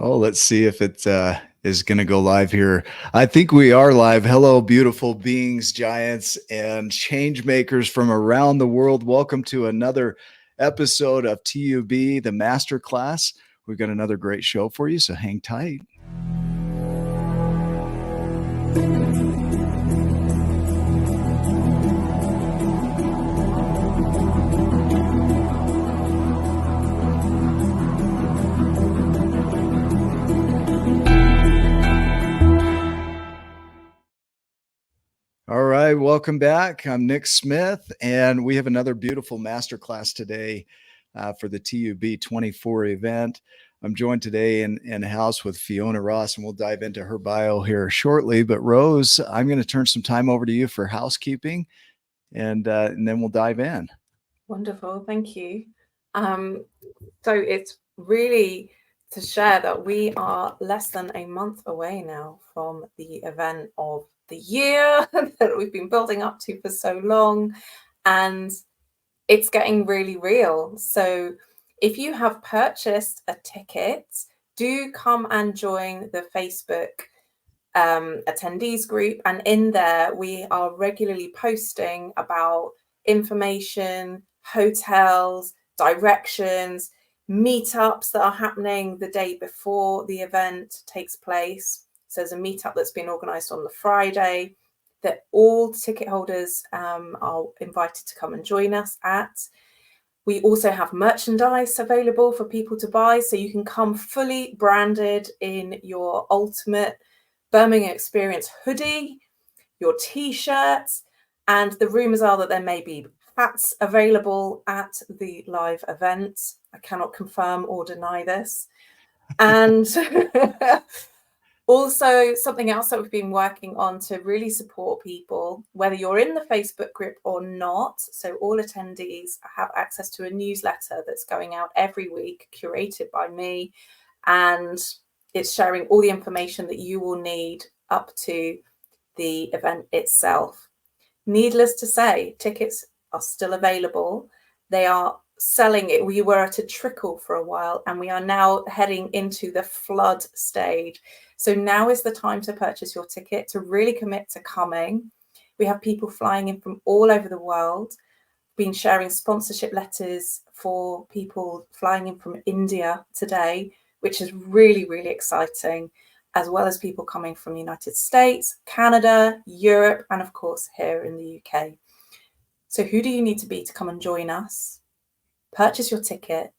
Oh, let's see if it is going to go live here. I think we are live. Hello, beautiful beings, giants, and change makers from around the world. Welcome to another episode of TUB, the Masterclass. We've got another great show for you, so hang tight. All right, welcome back. I'm Nick Smith, and we have another beautiful masterclass today for the TUB24 event. I'm joined today in house with Fiona Ross, and we'll dive into her bio here shortly. But Rose, I'm going to turn some time over to you for housekeeping, and then we'll dive in. Wonderful, thank you. So it's really to share that we are less than a month away now from the event of the year that we've been building up to for so long, and it's getting really real. So if you have purchased a ticket, do come and join the Facebook attendees group, and in there we are regularly posting about information, hotels, directions, meetups that are happening the day before the event takes place. So there's a meetup that's been organized on the Friday that all ticket holders are invited to come and join us at. We also have merchandise available for people to buy, so you can come fully branded in your ultimate Birmingham Experience hoodie, your t-shirts, and the rumors are that there may be hats available at the live event. I cannot confirm or deny this. And also, something else that we've been working on to really support people, whether you're in the Facebook group or not. So all attendees have access to a newsletter that's going out every week, curated by me, and it's sharing all the information that you will need up to the event itself. Needless to say, tickets are still available. They are selling it. We were at a trickle for a while, and we are now heading into the flood stage. So now is the time to purchase your ticket, to really commit to coming. We have people flying in from all over the world, been sharing sponsorship letters for people flying in from India today, which is really, really exciting, as well as people coming from the United States, Canada, Europe, and of course here in the UK. So who do you need to be to come and join us? Purchase your ticket.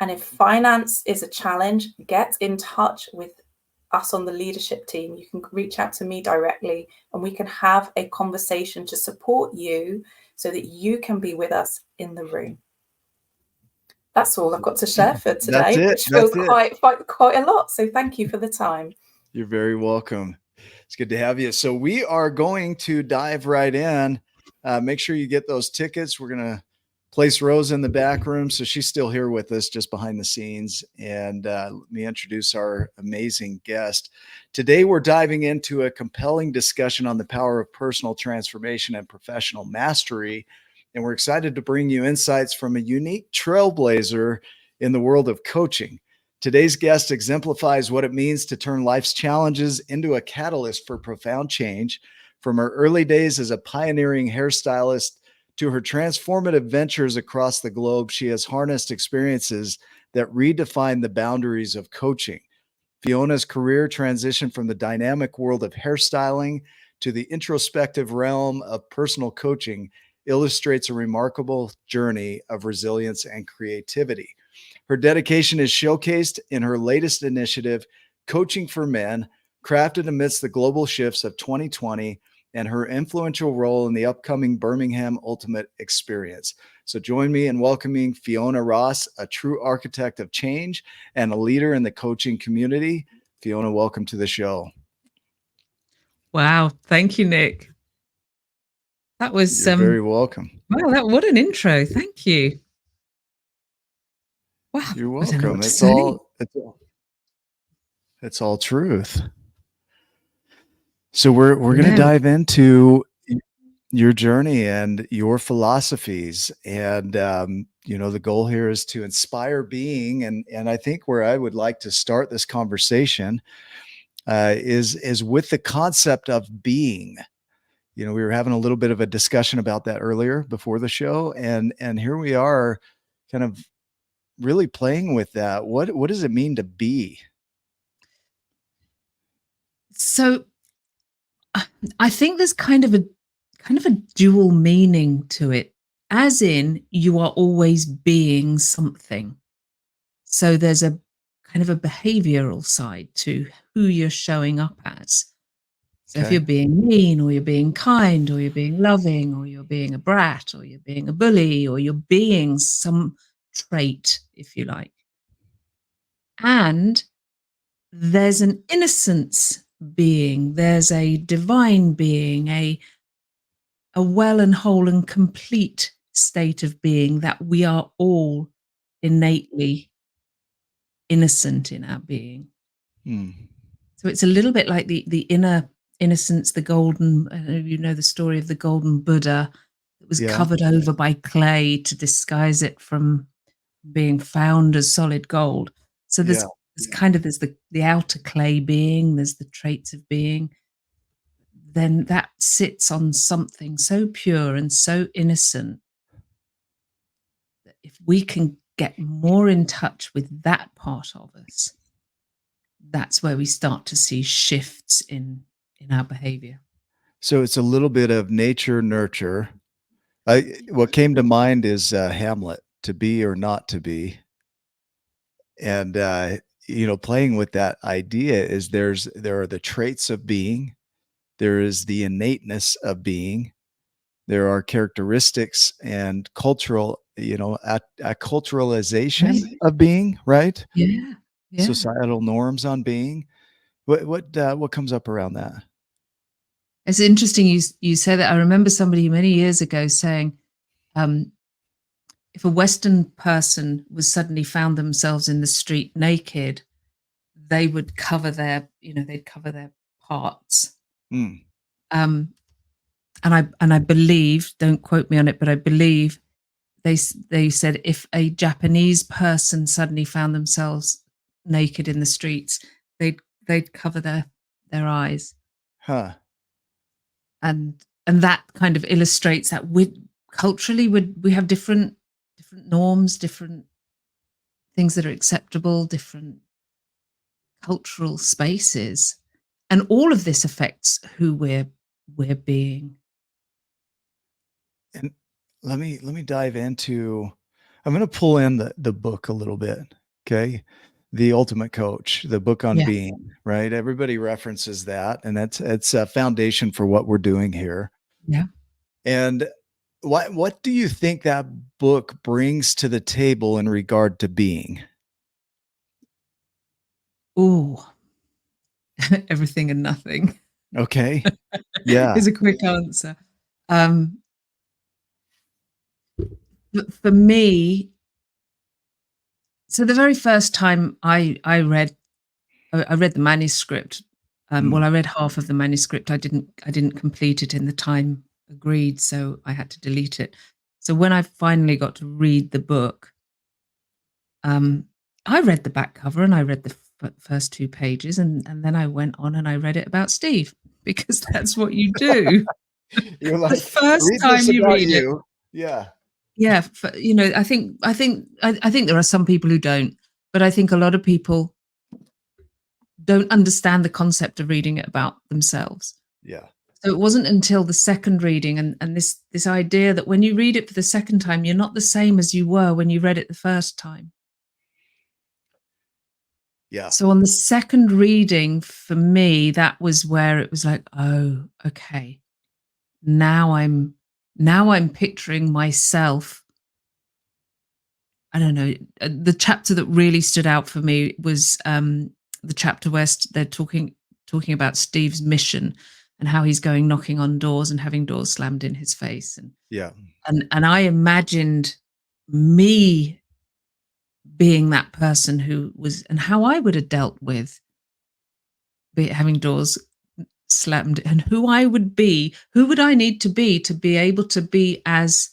And if finance is a challenge, get in touch with us on the leadership team. You can reach out to me directly, and we can have a conversation to support you so that you can be with us in the room. That's all I've got to share for today, which feels quite a lot. So thank you for the time. You're very welcome. It's good to have you. So we are going to dive right in. Make sure you get those tickets. We're going to place Rose in the back room, so she's still here with us just behind the scenes. And let me introduce our amazing guest. Today, we're diving into a compelling discussion on the power of personal transformation and professional mastery. And we're excited to bring you insights from a unique trailblazer in the world of coaching. Today's guest exemplifies what it means to turn life's challenges into a catalyst for profound change. From her early days as a pioneering hairstylist to her transformative ventures across the globe, she has harnessed experiences that redefine the boundaries of coaching. Fiona's career transitioned from the dynamic world of hairstyling to the introspective realm of personal coaching illustrates a remarkable journey of resilience and creativity. Her dedication is showcased in her latest initiative, Coaching for Men, crafted amidst the global shifts of 2020, and her influential role in the upcoming Birmingham Ultimate Experience. So join me in welcoming Fiona Ross, a true architect of change and a leader in the coaching community. Fiona, welcome to the show. Wow. Thank you, Nick. That was You're very welcome. Wow, what an intro. Thank you. Wow. You're welcome. It's all truth. So we're going to dive into your journey and your philosophies. And, the goal here is to inspire being. And I think where I would like to start this conversation is with the concept of being. We were having a little bit of a discussion about that earlier before the show. And here we are kind of really playing with that. What does it mean to be? So I think there's kind of a dual meaning to it, as in you are always being something. So there's a kind of a behavioral side to who you're showing up as. So if Okay. you're being mean, or you're being kind, or you're being loving, or you're being a brat, or you're being a bully, or you're being some trait, if you like. And there's an innocence being, there's a divine being, a well and whole and complete state of being that we are all innately innocent in our being. So it's a little bit like the inner innocence, the golden, the story of the golden Buddha that was covered over by clay to disguise it from being found as solid gold. So there's the outer clay being, there's the traits of being. Then that sits on something so pure and so innocent that if we can get more in touch with that part of us, that's where we start to see shifts in our behavior. So it's a little bit of nature nurture. What came to mind is Hamlet, to be or not to be. And playing with that idea is there are the traits of being. There is the innateness of being. There are characteristics and cultural, a culturalization of being, right? Yeah. Societal norms on being. What comes up around that? It's interesting you say that. I remember somebody many years ago saying, if a Western person was suddenly found themselves in the street naked, they would cover they'd cover their parts. And I believe, don't quote me on it, but I believe they said if a Japanese person suddenly found themselves naked in the streets, they'd cover their eyes. Huh. And that kind of illustrates that culturally we have different norms, different things that are acceptable, different cultural spaces, and all of this affects who we're being. And let me dive into, I'm going to pull in the book a little bit. Okay. The Ultimate Coach, the book on being, right? Everybody references that, and it's a foundation for what we're doing here. Yeah. And what do you think that book brings to the table in regard to being? Oh, everything and nothing. Okay. Yeah. Is a quick answer. For me, so the very first time I read the manuscript, well, I read half of the manuscript. I didn't complete it in the time agreed, so I had to delete it. So when I finally got to read the book, I read the back cover and I read the first 2 pages, and then I went on and I read it about Steve, because that's what you do. You're like, the first time you read it. Yeah. Yeah, I think there are some people who don't, but I think a lot of people don't understand the concept of reading it about themselves. Yeah. So it wasn't until the second reading and this idea that when you read it for the second time, you're not the same as you were when you read it the first time. Yeah. So on the second reading, for me, that was where it was like, oh, okay. Now I'm picturing myself. I don't know. The chapter that really stood out for me was the chapter where they're talking about Steve's mission and how he's going knocking on doors and having doors slammed in his face. And I imagined me being that person who was, and how I would have dealt with having doors slammed, and who I would be, who would I need to be able to be as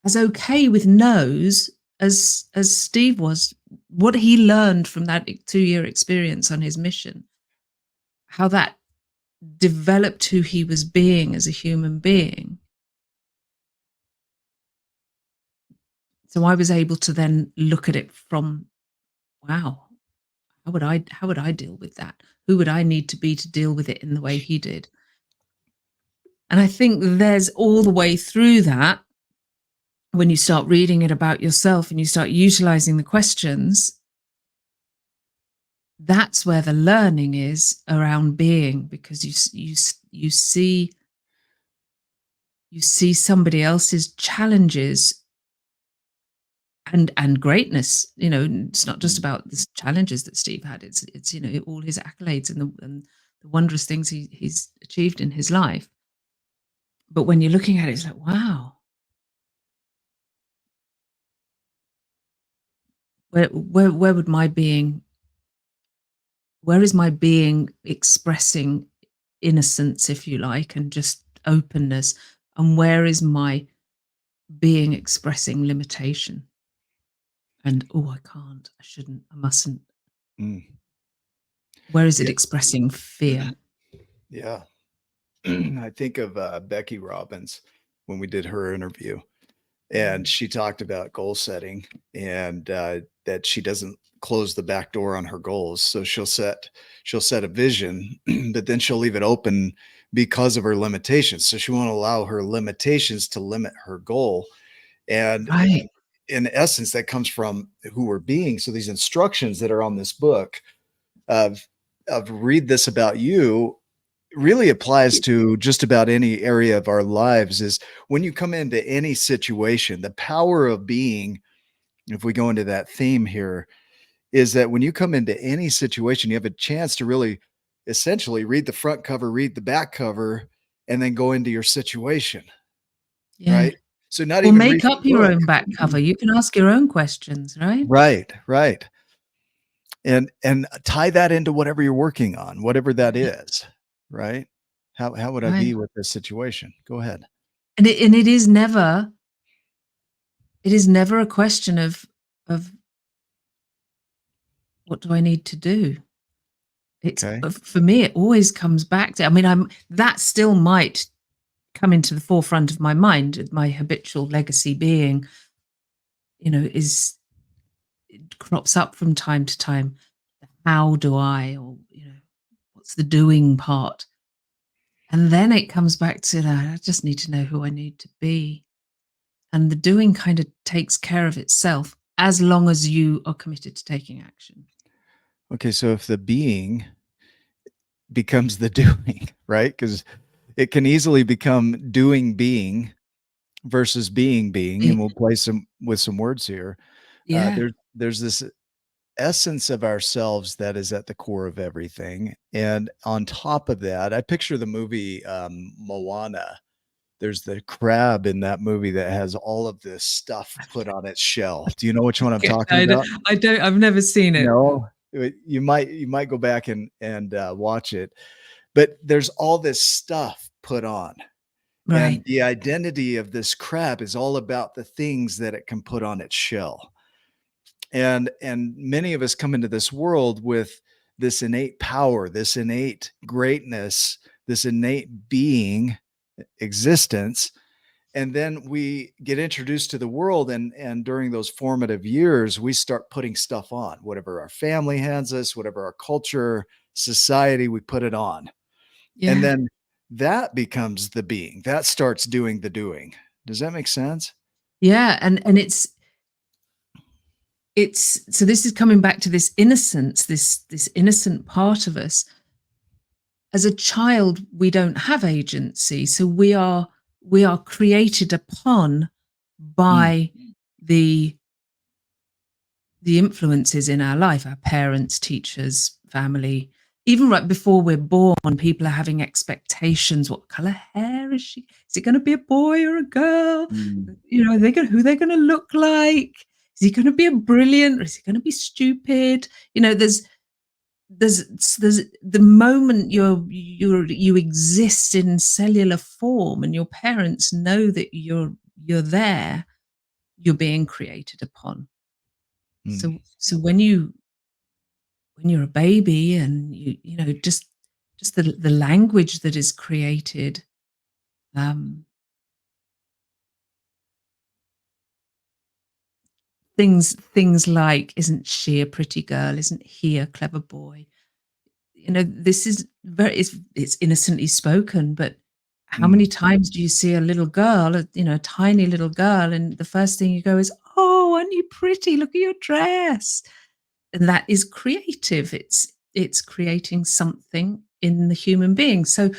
as okay with no's as Steve was. What he learned from that 2-year experience on his mission, how that developed who he was being as a human being. So I was able to then look at it from, wow, how would I deal with that? Who would I need to be to deal with it in the way he did? And I think there's all the way through that, when you start reading it about yourself and you start utilizing the questions, that's where the learning is around being, because you see somebody else's challenges and greatness. You know, it's not just about the challenges that Steve had. It's you know, all his accolades and the wondrous things he's achieved in his life. But when you're looking at it, it's like, wow, where would my being, where is my being expressing innocence, if you like, and just openness, and where is my being expressing limitation and, oh, I can't, I shouldn't, I mustn't? Where is it expressing fear? Yeah. I think of Becky Robbins when we did her interview, and she talked about goal setting, and that she doesn't close the back door on her goals. So she'll set a vision, but then she'll leave it open because of her limitations. So she won't allow her limitations to limit her goal. And Right. in essence, that comes from who we're being. So these instructions that are on this book of read this about you really applies to just about any area of our lives. Is when you come into any situation, the power of being, if we go into that theme here, is that when you come into any situation, you have a chance to really essentially read the front cover, read the back cover, and then go into your situation. Yeah. Right. So not Or even read make up the your book. own back cover. You can ask your own questions, right? Right. And tie that into whatever you're working on, whatever that is. Right. How would I Right. be with this situation? Go ahead. And it is never a question of what do I need to do? It's Okay. for me, it always comes back to, I mean, that still might come into the forefront of my mind. My habitual legacy being, you know, it crops up from time to time. How do I, or, you know, what's the doing part? And then it comes back to that. I just need to know who I need to be. And the doing kind of takes care of itself as long as you are committed to taking action. Okay. So if the being becomes the doing, right? Because it can easily become doing being versus being, and we'll play with some words here. Yeah. There's this essence of ourselves that is at the core of everything. And on top of that, I picture the movie Moana. There's the crab in that movie that has all of this stuff put on its shell. Do you know which one I'm talking about? I don't. I've never seen it. No, you might go back and watch it, but there's all this stuff put on. Right. And the identity of this crab is all about the things that it can put on its shell. And many of us come into this world with this innate power, this innate greatness, this innate being existence. And then we get introduced to the world, and during those formative years, we start putting stuff on, whatever our family hands us, whatever our culture, society, we put it on. Yeah. And then that becomes the being that starts doing the doing. Does that make sense? Yeah. And it's so this is coming back to this innocence, this innocent part of us. As a child, we don't have agency. So we are created upon by the influences in our life, our parents, teachers, family. Even right before we're born, people are having expectations. What color hair is she? Is it going to be a boy or a girl? You know, who they're going to look like? Is he going to be a brilliant, or is he going to be stupid? You know, there's the moment you exist in cellular form, and your parents know that you're there. you're being created upon. Mm. So when you're a baby and you know, just the language that is created, things like, isn't she a pretty girl? Isn't he a clever boy? You know, this is it's innocently spoken, but how many times do you see a little girl, you know, a tiny little girl, and the first thing you go is, "Oh, aren't you pretty? Look at your dress." And that is creative. It's creating something in the human being. So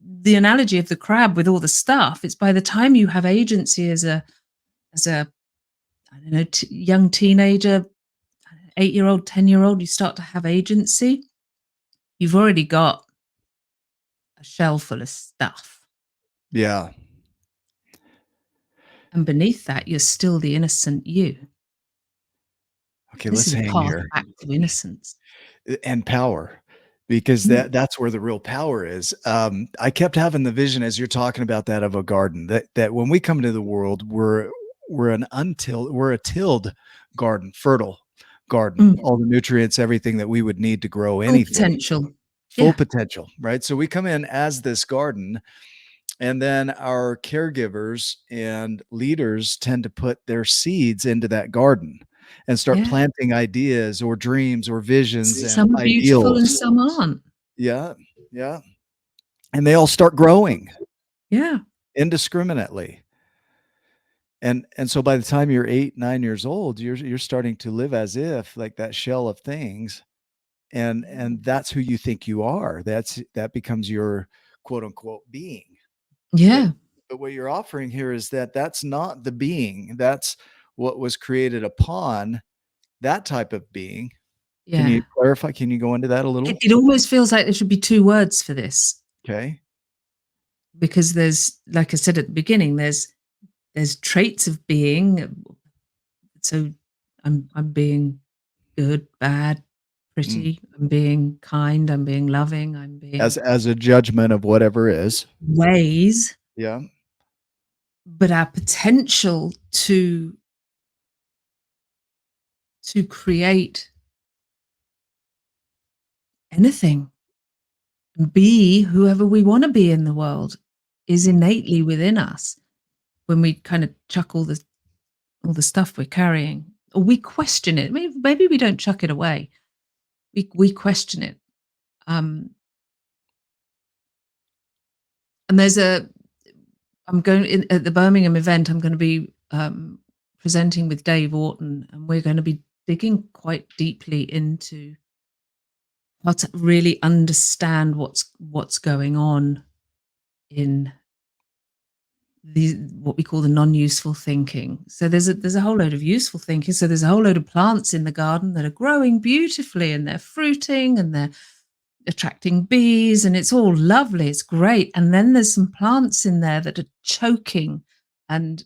the analogy of the crab with all the stuff, it's by the time you have agency as a I don't know, young teenager, 8-year-old, 10-year-old, you start to have agency. You've already got a shell full of stuff. Yeah. And beneath that, you're still the innocent you. Okay, This let's is a hang path here. back to innocence. And power, because that's where the real power is. I kept having the vision as you're talking about that of a garden, that when we come into the world, we're a tilled garden, fertile garden, all the nutrients, everything that we would need to grow Full anything, potential. full Yeah. potential, right? So we come in as this garden, and then our caregivers and leaders tend to put their seeds into that garden and start Yeah. planting ideas or dreams or visions and Some are beautiful and ideals. some aren't. Yeah, yeah. And they all start growing Yeah. indiscriminately. And so by the time you're 8, 9 years old, you're starting to live as if like that shell of things, and that's who you think you are. That becomes your quote unquote being. But Yeah. but what you're offering here is that that's not the being. That's what was created upon that type of being. Can Yeah. you clarify? Can you go into that a little? It almost feels like there should be 2 words for this, Okay. because there's, like I said at the beginning, there's traits of being. So I'm being good, bad, Mm. pretty, I'm being kind, I'm being loving, I'm being As a judgment of whatever is. ways, Yeah. but our potential to create anything, be whoever we want to be in the world, is innately within us when we kind of chuck all the stuff we're carrying, or we question it. Maybe we don't chuck it away. We question it. And I'm going at the Birmingham event. I'm going to be presenting with Dave Orton, and we're going to be digging quite deeply into how to really understand what's going on in what we call the non-useful thinking. So there's a whole load of useful thinking. So there's a whole load of plants in the garden that are growing beautifully, and they're fruiting, and they're attracting bees, and it's all lovely. It's great. And then there's some plants in there that are choking and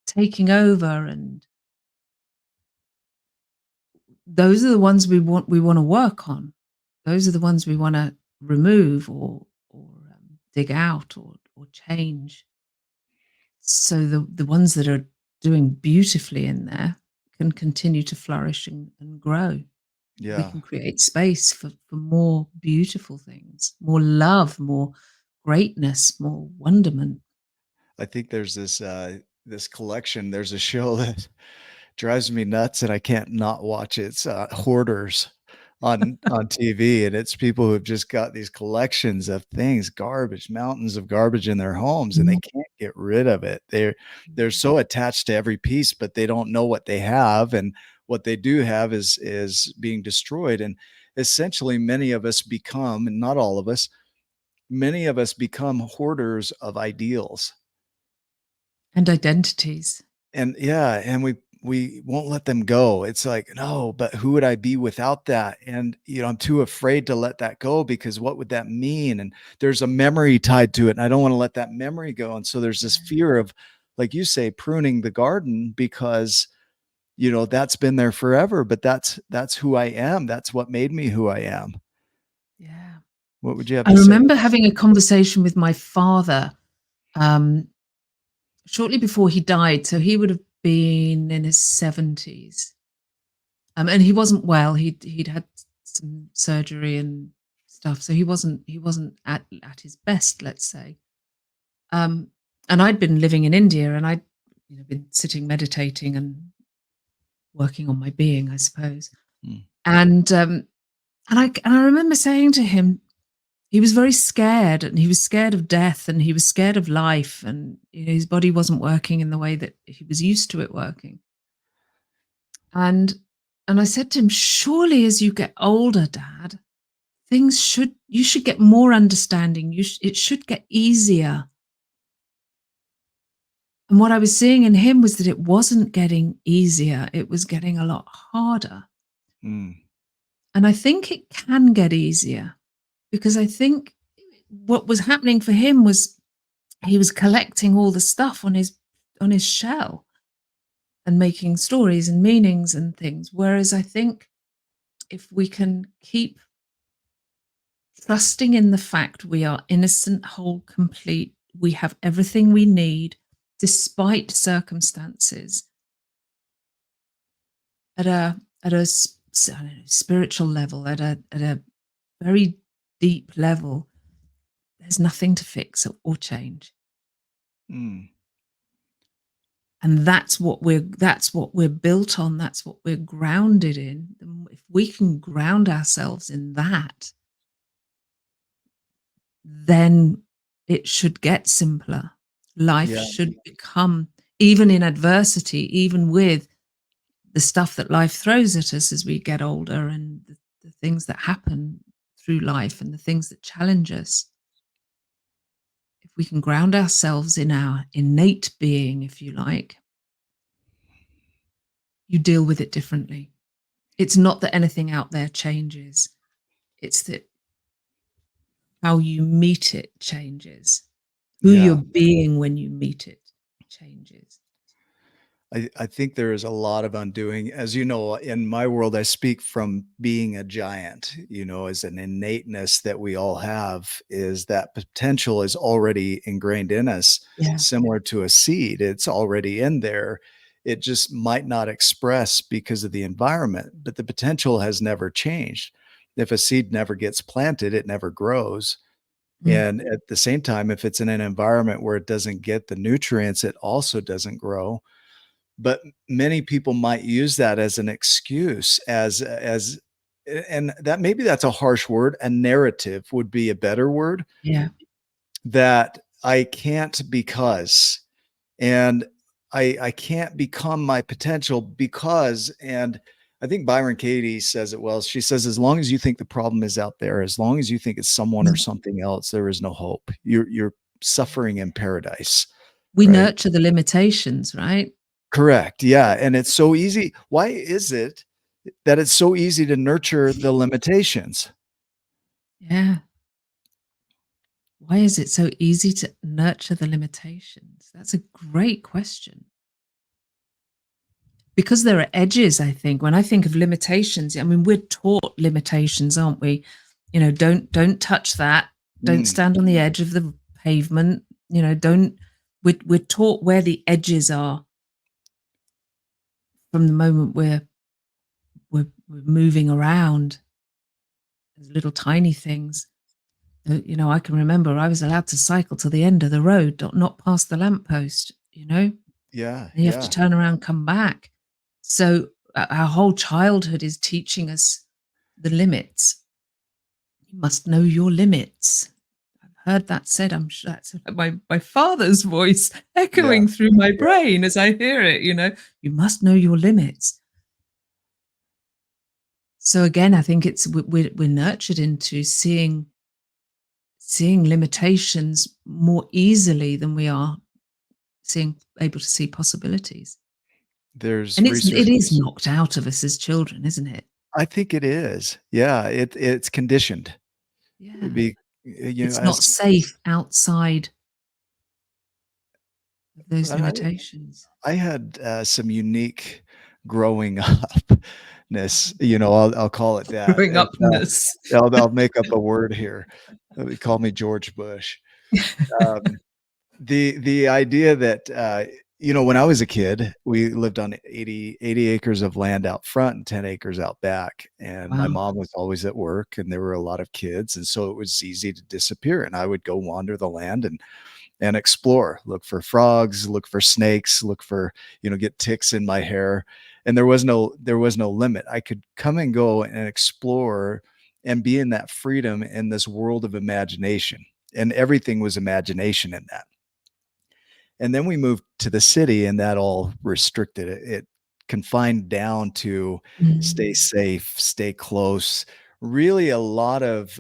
taking over, and those are the ones we want to work on. Those are the ones we want to remove or dig out or change. So the ones that are doing beautifully in there can continue to flourish and grow. We Yeah. can create space for more beautiful things, more love, more greatness, more wonderment. I think there's this collection. There's a show that drives me nuts and I can't not watch it. It's Hoarders on TV, and it's people who've just got these collections of things, garbage, mountains of garbage in their homes, and they can't get rid of it. They're so attached to every piece, but they don't know what they have, and what they do have is being destroyed. And essentially many of us become, and not all of us, many of us become hoarders of ideals. And identities. And yeah, and we won't let them go. It's like, no, but who would I be without that? And I'm too afraid to let that go, because what would that mean? And there's a memory tied to it, and I don't want to let that memory go. And so there's this fear of, like you say, pruning the garden, because that's been there forever, but that's who I am. That's what made me who I am. Yeah. What would you have I to say? remember having a conversation with my father shortly before he died. So he would have been in his 70s. And he wasn't well. He'd had some surgery and stuff, so he wasn't at his best, let's say. And I'd been living in India, and I'd been sitting meditating and working on my being, I suppose. And I remember saying to him, he was very scared, and he was scared of death, and he was scared of life, and his body wasn't working in the way that he was used to it working. And I said to him, surely as you get older, Dad, you should get more understanding. It should get easier. And what I was seeing in him was that it wasn't getting easier. It was getting a lot harder. And I think it can get easier, because I think what was happening for him was he was collecting all the stuff on his shell and making stories and meanings and things. Whereas I think if we can keep trusting in the fact we are innocent, whole, complete, we have everything we need despite circumstances, at a I don't know, spiritual level, at a very deep level, there's nothing to fix or change. And that's what we're built on. That's what we're grounded in. If we can ground ourselves in that, then it should get simpler. Life should become, even in adversity, even with the stuff that life throws at us as we get older, and the things that happen through life and the things that challenge us. If we can ground ourselves in our innate being, if you like, you deal with it differently. It's not that anything out there changes. It's that how you meet it changes. Who you're being when you meet it changes. I think there is a lot of undoing. As you know, in my world, I speak from being a giant, as an innateness that we all have, is that potential is already ingrained in us, similar to a seed. It's already in there. It just might not express because of the environment, but the potential has never changed. If a seed never gets planted, it never grows. And at the same time, if it's in an environment where it doesn't get the nutrients, it also doesn't grow. But many people might use that as an excuse, and that maybe that's a harsh word. A narrative would be a better word. Yeah. That I can't because, and I can't become my potential because, and I think Byron Katie says it well. She says, as long as you think the problem is out there, as long as you think it's someone or something else, there is no hope. You're suffering in paradise. We nurture the limitations, right? Correct. Yeah. And it's so easy. Why is it that it's so easy to nurture the limitations? Yeah. Why is it so easy to nurture the limitations? That's a great question. Because there are edges, I think. When I think of limitations, I mean, we're taught limitations, aren't we? Don't touch that. Don't stand on the edge of the pavement. We're taught where the edges are from the moment we're moving around. There's little tiny things. I can remember I was allowed to cycle to the end of the road, not past the lamppost, Yeah. And you have to turn around, come back. So our whole childhood is teaching us the limits. You must know your limits. I've heard that said. I'm sure that's my father's voice echoing through my brain as I hear it. You must know your limits. So again, I think we're nurtured into seeing limitations more easily than we are able to see possibilities. There's and it is knocked out of us as children, isn't it? I think it is. Yeah. It's conditioned. Yeah. It's not safe outside of those limitations. I had some unique growing upness, I'll call it that. Growing upness. I'll make up a word here. Call me George Bush. The idea that when I was a kid, we lived on 80 acres of land out front and 10 acres out back. And my Wow. mom was always at work and there were a lot of kids. And so it was easy to disappear. And I would go wander the land and explore, look for frogs, look for snakes, look for, get ticks in my hair. And there was no limit. I could come and go and explore and be in that freedom in this world of imagination. And everything was imagination in that. And then we moved to the city and that all restricted it. It confined down to stay safe, stay close, really a lot of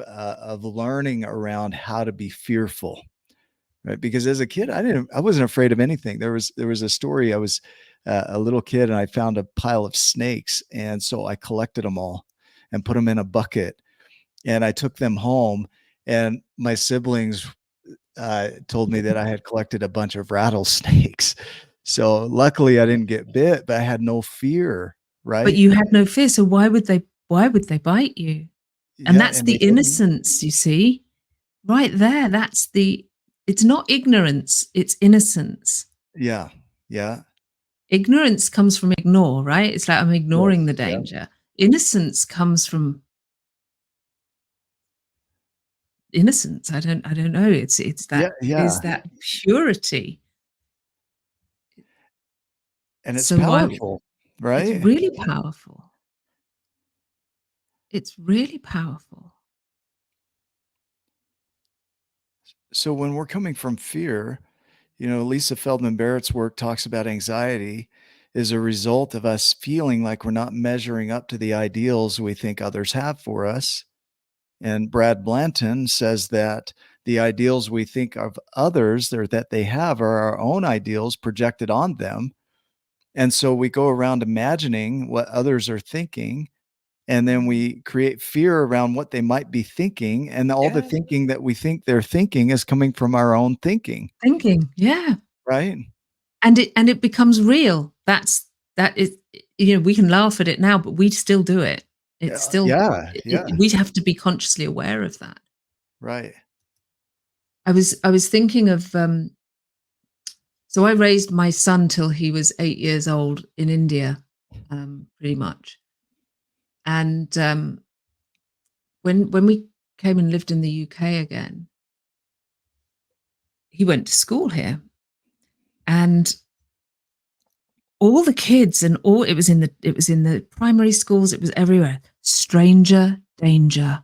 learning around how to be fearful. Right. Because as a kid, I wasn't afraid of anything. There was a story. I was a little kid and I found a pile of snakes. And so I collected them all and put them in a bucket and I took them home, and my siblings told me that I had collected a bunch of rattlesnakes. So luckily I didn't get bit, but I had no fear. Right. But you had no fear. So why would they bite you? And Yeah, that's the they didn't. innocence, you see, right there. It's not ignorance, it's innocence. Yeah. Yeah. Ignorance comes from ignore, right? It's like I'm ignoring Yes, the yeah. danger. Innocence comes from innocence. I don't know. It's that is that purity. And it's So powerful, it's right? really powerful. It's really powerful. So when we're coming from fear, Lisa Feldman Barrett's work talks about anxiety is a result of us feeling like we're not measuring up to the ideals we think others have for us. And Brad Blanton says that the ideals we think of others or that they have are our own ideals projected on them. And so we go around imagining what others are thinking. And then we create fear around what they might be thinking. And all the thinking that we think they're thinking is coming from our own thinking. Thinking, yeah. Right. And it becomes real. That is, we can laugh at it now, but we still do it. It's still, yeah. we have to be consciously aware of that. Right. I was thinking of, so I raised my son till he was 8 years old in India, pretty much. And when we came and lived in the UK again, he went to school here, and all the kids and all it was in the primary schools, it was everywhere. Stranger danger,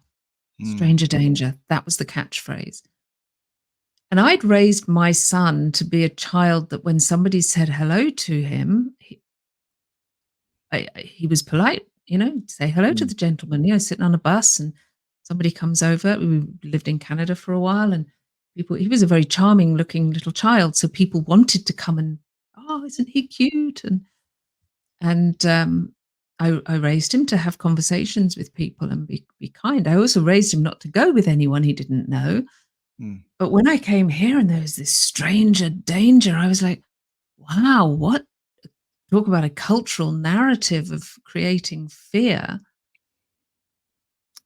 stranger danger. That was the catchphrase. And I'd raised my son to be a child that when somebody said hello to him, he was polite, say hello to the gentleman, sitting on a bus and somebody comes over. We lived in Canada for a while, and he was a very charming looking little child. So people wanted to come and, oh, isn't he cute? And I raised him to have conversations with people and be kind. I also raised him not to go with anyone he didn't know. But when I came here and there was this stranger danger, I was like, wow, what? Talk about a cultural narrative of creating fear.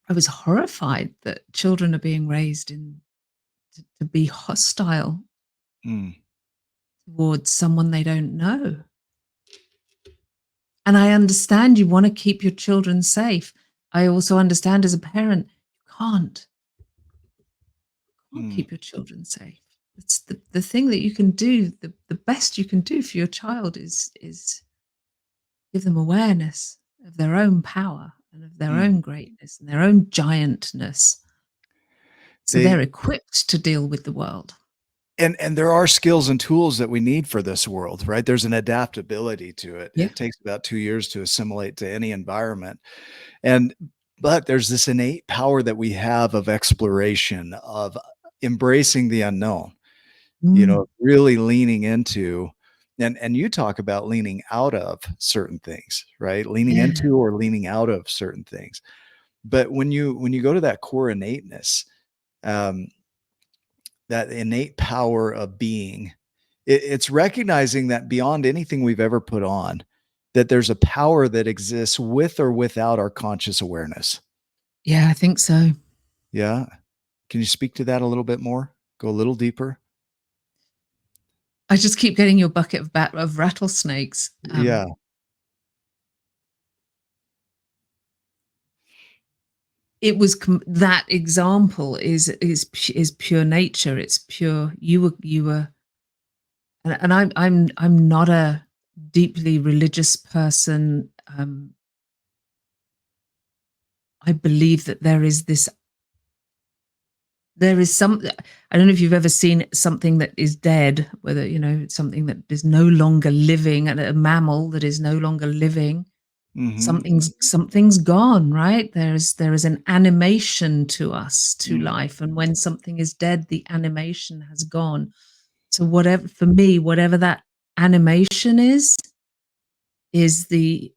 I was horrified that children are being raised to be hostile towards someone they don't know. And I understand you want to keep your children safe. I also understand as a parent, you can't keep your children safe. It's the thing that you can do, the best you can do for your child is give them awareness of their own power and of their own greatness and their own giantness. So they're equipped to deal with the world. And there are skills and tools that we need for this world, right? There's an adaptability to it. Yeah. It takes about 2 years to assimilate to any environment. But there's this innate power that we have of exploration, of embracing the unknown, really leaning into, and you talk about leaning out of certain things, right? Leaning into or leaning out of certain things. But when you go to that core innateness, that innate power of being, it's recognizing that beyond anything we've ever put on, that there's a power that exists with or without our conscious awareness. Yeah, I think so. Yeah. Can you speak to that a little bit more? Go a little deeper? I just keep getting your bucket of rattlesnakes. Yeah. It was that example is pure nature. It's pure. You were, and I'm not a deeply religious person. I believe that there is some, I don't know if you've ever seen something that is dead, whether, it's something that is no longer living, and a mammal that is no longer living. Mm-hmm. Something's gone, right? There is an animation to us, to life. And when something is dead, the animation has gone. So for me, whatever that animation is the,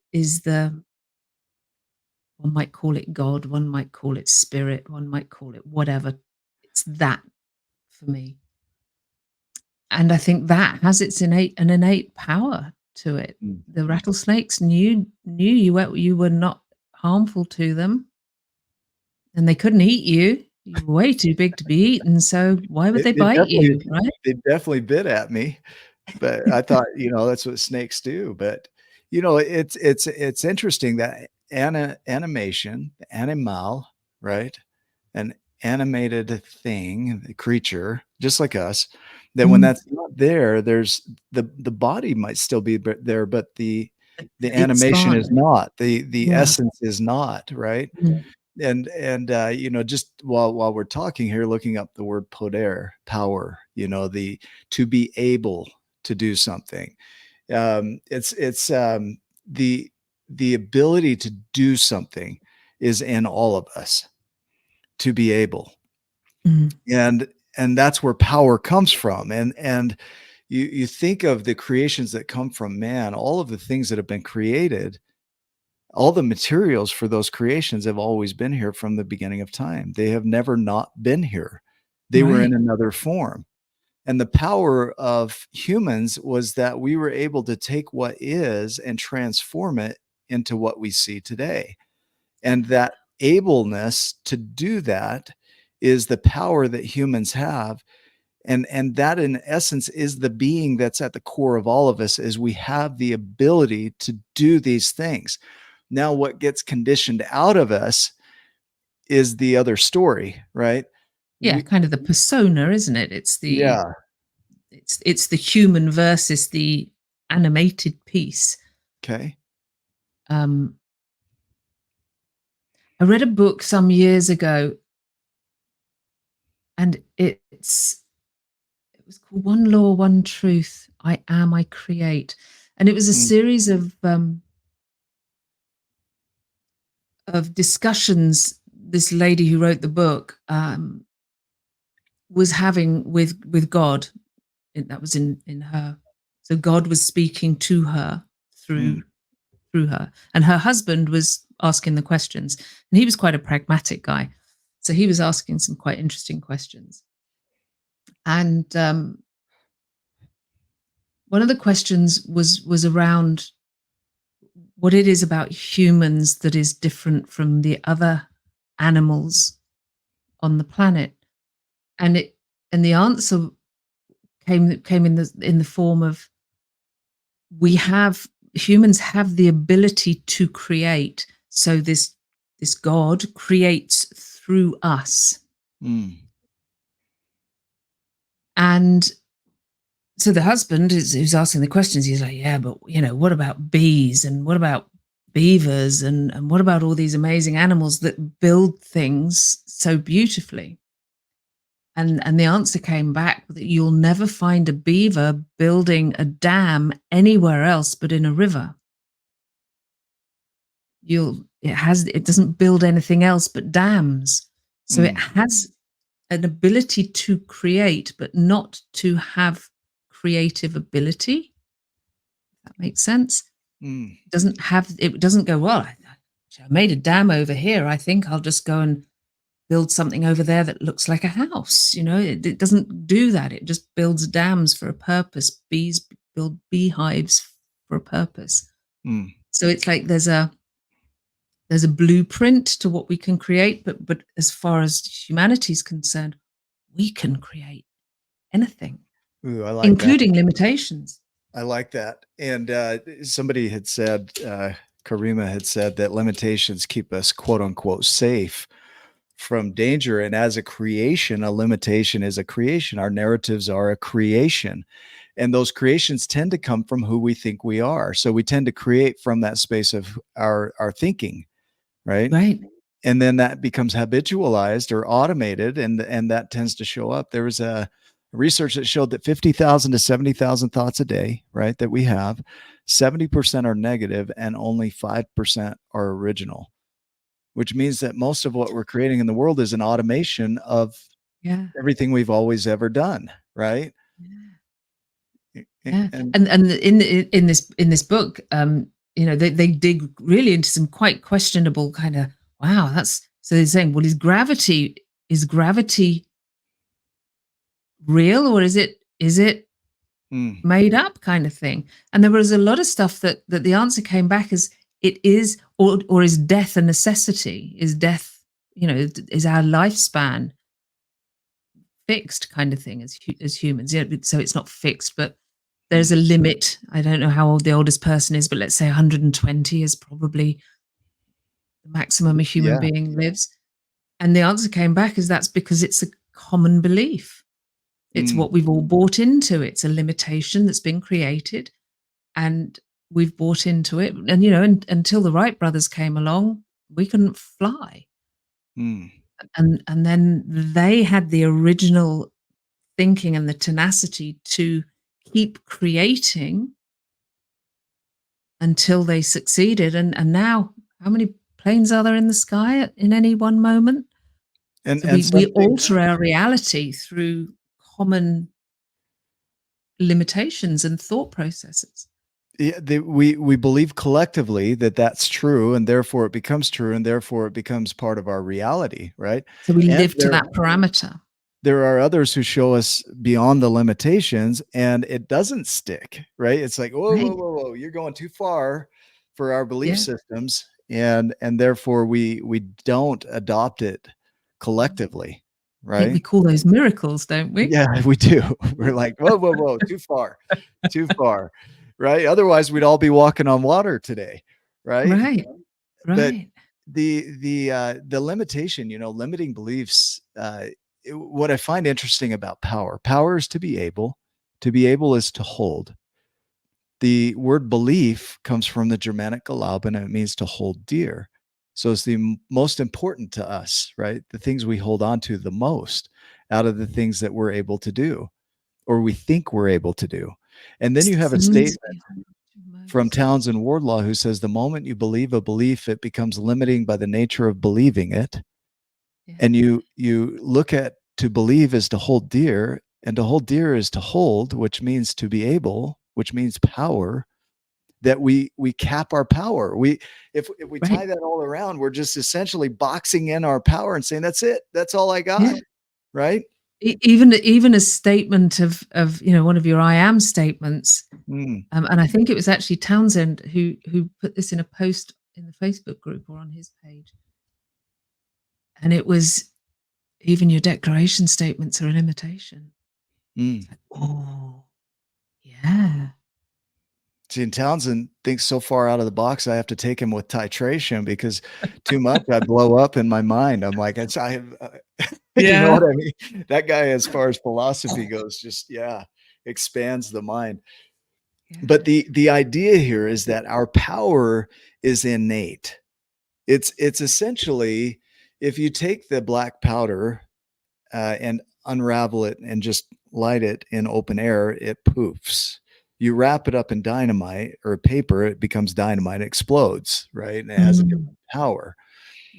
one might call it God, one might call it spirit, one might call it whatever. It's that for me. And I think that has an innate power to it. The rattlesnakes knew you were not harmful to them, and they couldn't eat you. You were way too big to be eaten, so why would they bite you, right? They definitely bit at me, but I thought, that's what snakes do. But it's interesting that animation, animal, right? An animated thing, a creature, just like us, that when that's not there, there's the body might still be there, but the animation is not, the essence is not, right? And just while we're talking here, looking up the word poder, power, to be able to do something. It's the ability to do something is in all of us, to be able. And that's where power comes from. And you think of the creations that come from man, all of the things that have been created, all the materials for those creations have always been here from the beginning of time. They have never not been here. They were in another form. And the power of humans was that we were able to take what is and transform it into what we see today. And that ableness to do that is the power that humans have. And that in essence is the being that's at the core of all of us, is we have the ability to do these things. Now, what gets conditioned out of us is the other story, right? Yeah, kind of the persona, isn't it? It's the it's the human versus the animated piece. Okay. I read a book some years ago, and it was called One Law, One Truth. I Am, I Create. And it was a series of discussions this lady who wrote the book was having with God. That was in her. So God was speaking to her through her, and her husband was asking the questions, and he was quite a pragmatic guy, so he was asking some quite interesting questions. And one of the questions was around what it is about humans that is different from the other animals on the planet, and the answer came in the form of, humans have the ability to create. So this God creates through us. And so the husband who's asking the questions, he's like, yeah, but what about bees, and what about beavers, and what about all these amazing animals that build things so beautifully? And the answer came back that you'll never find a beaver building a dam anywhere else but in a river. It doesn't build anything else but dams. So it has an ability to create, but not to have creative ability. That makes sense. It doesn't go, well, I made a dam over here, I think I'll just go and build something over there that looks like a house. It doesn't do that. It just builds dams for a purpose. Bees build beehives for a purpose. So it's like there's a blueprint to what we can create, but as far as humanity is concerned, we can create anything. Ooh, I like that. including limitations. I like that. And somebody had said, Karima had said that limitations keep us quote unquote safe from danger. And as a creation, a limitation is a creation. Our narratives are a creation. And those creations tend to come from who we think we are. So we tend to create from that space of our thinking, right? Right. And then that becomes habitualized or automated, and that tends to show up. There was a research that showed that 50,000 to 70,000 thoughts a day, right, that we have, 70% are negative and only 5% are original, which means that most of what we're creating in the world is an automation of Yeah. everything we've always ever done, right? Yeah. And And in this book, you know, they dig really into some quite questionable kind of, wow, that's, so they're saying, well, is gravity real, or is it made up kind of thing? And there was a lot of stuff that the answer came back as it is, or is death a necessity? Is death, you know, is our lifespan fixed kind of thing as humans? Yeah, so it's not fixed, but there's a limit. I don't know how old the oldest person is, but let's say 120 is probably the maximum a human being lives. And the answer came back is that's because it's a common belief. It's what we've all bought into. It's a limitation that's been created, and we've bought into it. And, you know, until the Wright brothers came along, we couldn't fly. And then they had the original thinking and the tenacity to keep creating until they succeeded. And now, how many planes are there in the sky in any one moment? and So we alter our reality through common limitations and thought processes. Yeah, we believe collectively that that's true, and therefore it becomes true, and therefore it becomes part of our reality, right? So we And live to that parameter. There are others who show us beyond the limitations, and it doesn't stick, right? It's like, whoa, Right. whoa, whoa, whoa, you're going too far for our belief Yeah. systems, and therefore we don't adopt it collectively, I think we right? call those miracles, don't we? Yeah, we do. We're like, whoa, whoa, whoa, too far, too far, right? Otherwise, we'd all be walking on water today, right? Right. But Right. the limitation, you know, limiting beliefs. What I find interesting about power is to be able. To be able is to hold. The word belief comes from the Germanic Glauben, and it means to hold dear. So it's the most important to us, right? The things we hold on to the most out of the things that we're able to do, or we think we're able to do. And then you have a statement from Townsend Wardlaw who says the moment you believe a belief, it becomes limiting by the nature of believing it. Yeah. And you look at to believe is to hold dear, and to hold dear is to hold, which means to be able, which means power. That we cap our power. If we tie that all around, we're just essentially boxing in our power and saying that's it. That's all I got. Yeah. Right? Even a statement of you know, one of your I am statements. And I think it was actually Townsend who put this in a post in the Facebook group or on his page. And it was, even your declaration statements are an imitation. Like, oh, yeah. See, and Townsend thinks so far out of the box, I have to take him with titration because too much, I blow up in my mind. I'm like, you know what I mean? That guy, as far as philosophy goes, just, expands the mind. Yeah. But the idea here is that our power is innate. It's essentially, if you take the black powder and unravel it and just light it in open air, it poofs. You wrap it up in dynamite or paper, it becomes dynamite, it explodes, right? And it has a different power.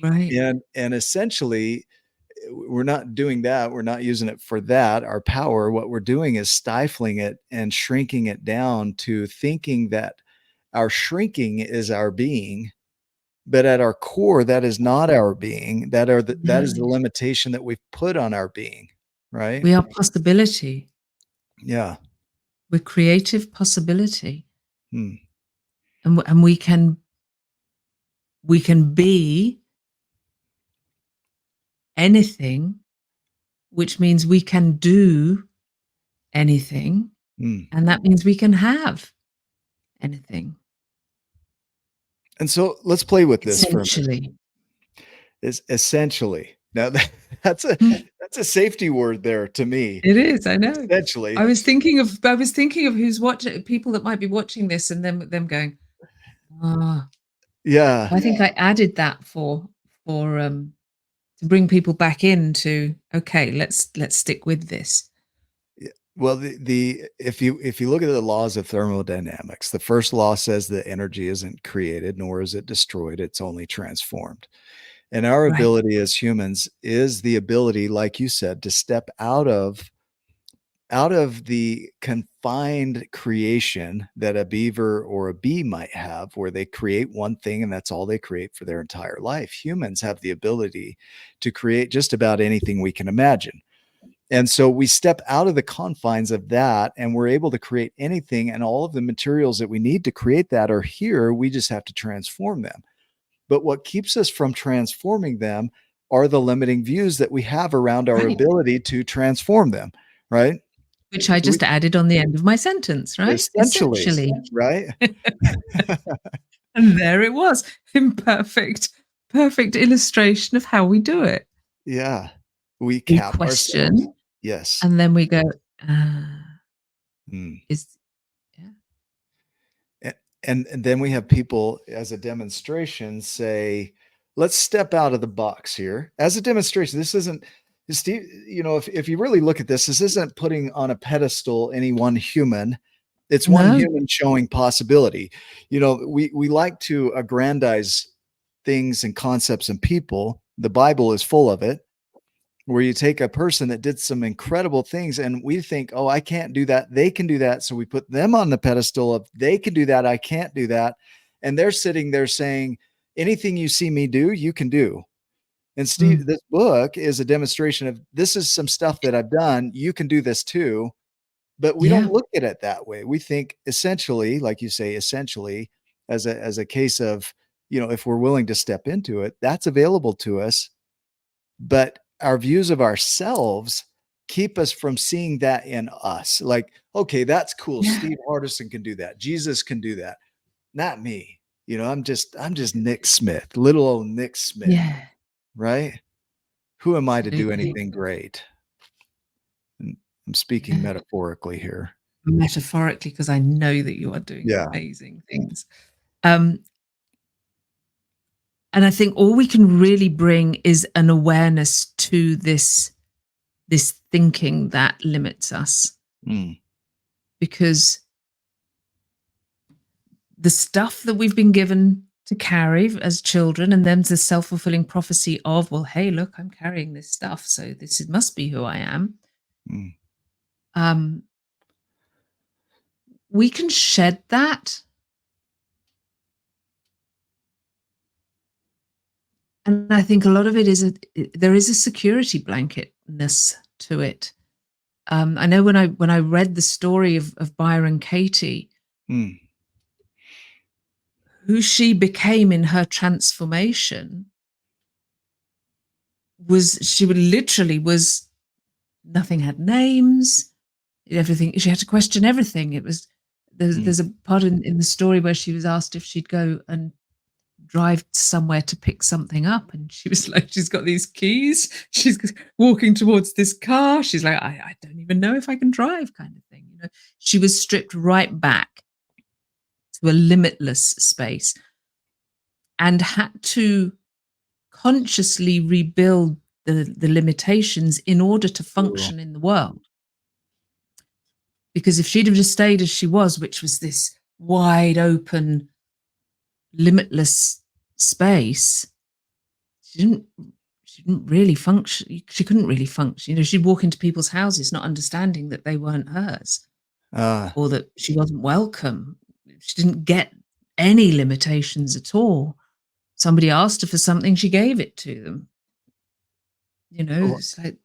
Right. And essentially, we're not doing that. We're not using it for that, our power. What we're doing is stifling it and shrinking it down to thinking that our shrinking is our being. But at our core, that is not our being. That is the limitation that we've put on our being, right? We are possibility. Yeah. We're creative possibility. And we can be anything, which means we can do anything. Mm. And that means we can have anything. And so let's play with this for a minute. Essentially. Is essentially. Now that's a safety word there to me. It is, I know. Essentially. I was thinking of who's watching, people that might be watching this and them going, ah. Yeah. I think I added that for to bring people back into, okay, let's stick with this. Well, if you look at the laws of thermodynamics, the first law says that energy isn't created nor is it destroyed, it's only transformed. And our Right. ability as humans is the ability, like you said, to step out of the confined creation that a beaver or a bee might have, where they create one thing and that's all they create for their entire life. Humans have the ability to create just about anything we can imagine. And so we step out of the confines of that and we're able to create anything, and all of the materials that we need to create that are here. We just have to transform them. But what keeps us from transforming them are the limiting views that we have around our Right. ability to transform them, right? Which I just added on the end of my sentence, right? Essentially. Right? And there it was, in perfect illustration of how we do it. Yeah. We question ourselves. Yes. And then we go, And then we have people as a demonstration say, let's step out of the box here. As a demonstration, this isn't, Steve, if you really look at this isn't putting on a pedestal any one human. It's one human showing possibility. We like to aggrandize things and concepts and people. The Bible is full of it, where you take a person that did some incredible things and we think, oh, I can't do that. They can do that. So we put them on the pedestal of they can do that. I can't do that. And they're sitting there saying, anything you see me do, you can do. And Steve, this book is a demonstration of this is some stuff that I've done. You can do this too. But we don't look at it that way. We think essentially, like you say, essentially as a case of, if we're willing to step into it, that's available to us. But our views of ourselves keep us from seeing that in us. Like, okay, that's cool. Yeah. Steve Hardison can do that. Jesus can do that. Not me. I'm just Nick Smith, little old Nick Smith. Yeah. Right? Who am I to do anything great? And I'm speaking metaphorically here. Metaphorically, because I know that you are doing amazing things. And I think all we can really bring is an awareness to this thinking that limits us. Because the stuff that we've been given to carry as children, and then the self-fulfilling prophecy of, well, hey, look, I'm carrying this stuff, so this must be who I am. We can shed that. And I think a lot of it is there is a security blanketness to it. I know when I read the story of Byron Katie, who she became in her transformation was nothing had names, everything. She had to question everything. It was there's a part in the story where she was asked if she'd go and drive somewhere to pick something up, and she was like, she's got these keys, she's walking towards this car, she's like, I don't even know if I can drive, kind of thing. She was stripped right back to a limitless space and had to consciously rebuild the limitations in order to function in the world. Because if she'd have just stayed as she was, which was this wide open, limitless space, she didn't really function. She couldn't really function. She'd walk into people's houses not understanding that they weren't hers, or that she wasn't welcome. She didn't get any limitations at all. Somebody asked her for something, she gave it to them. It's like,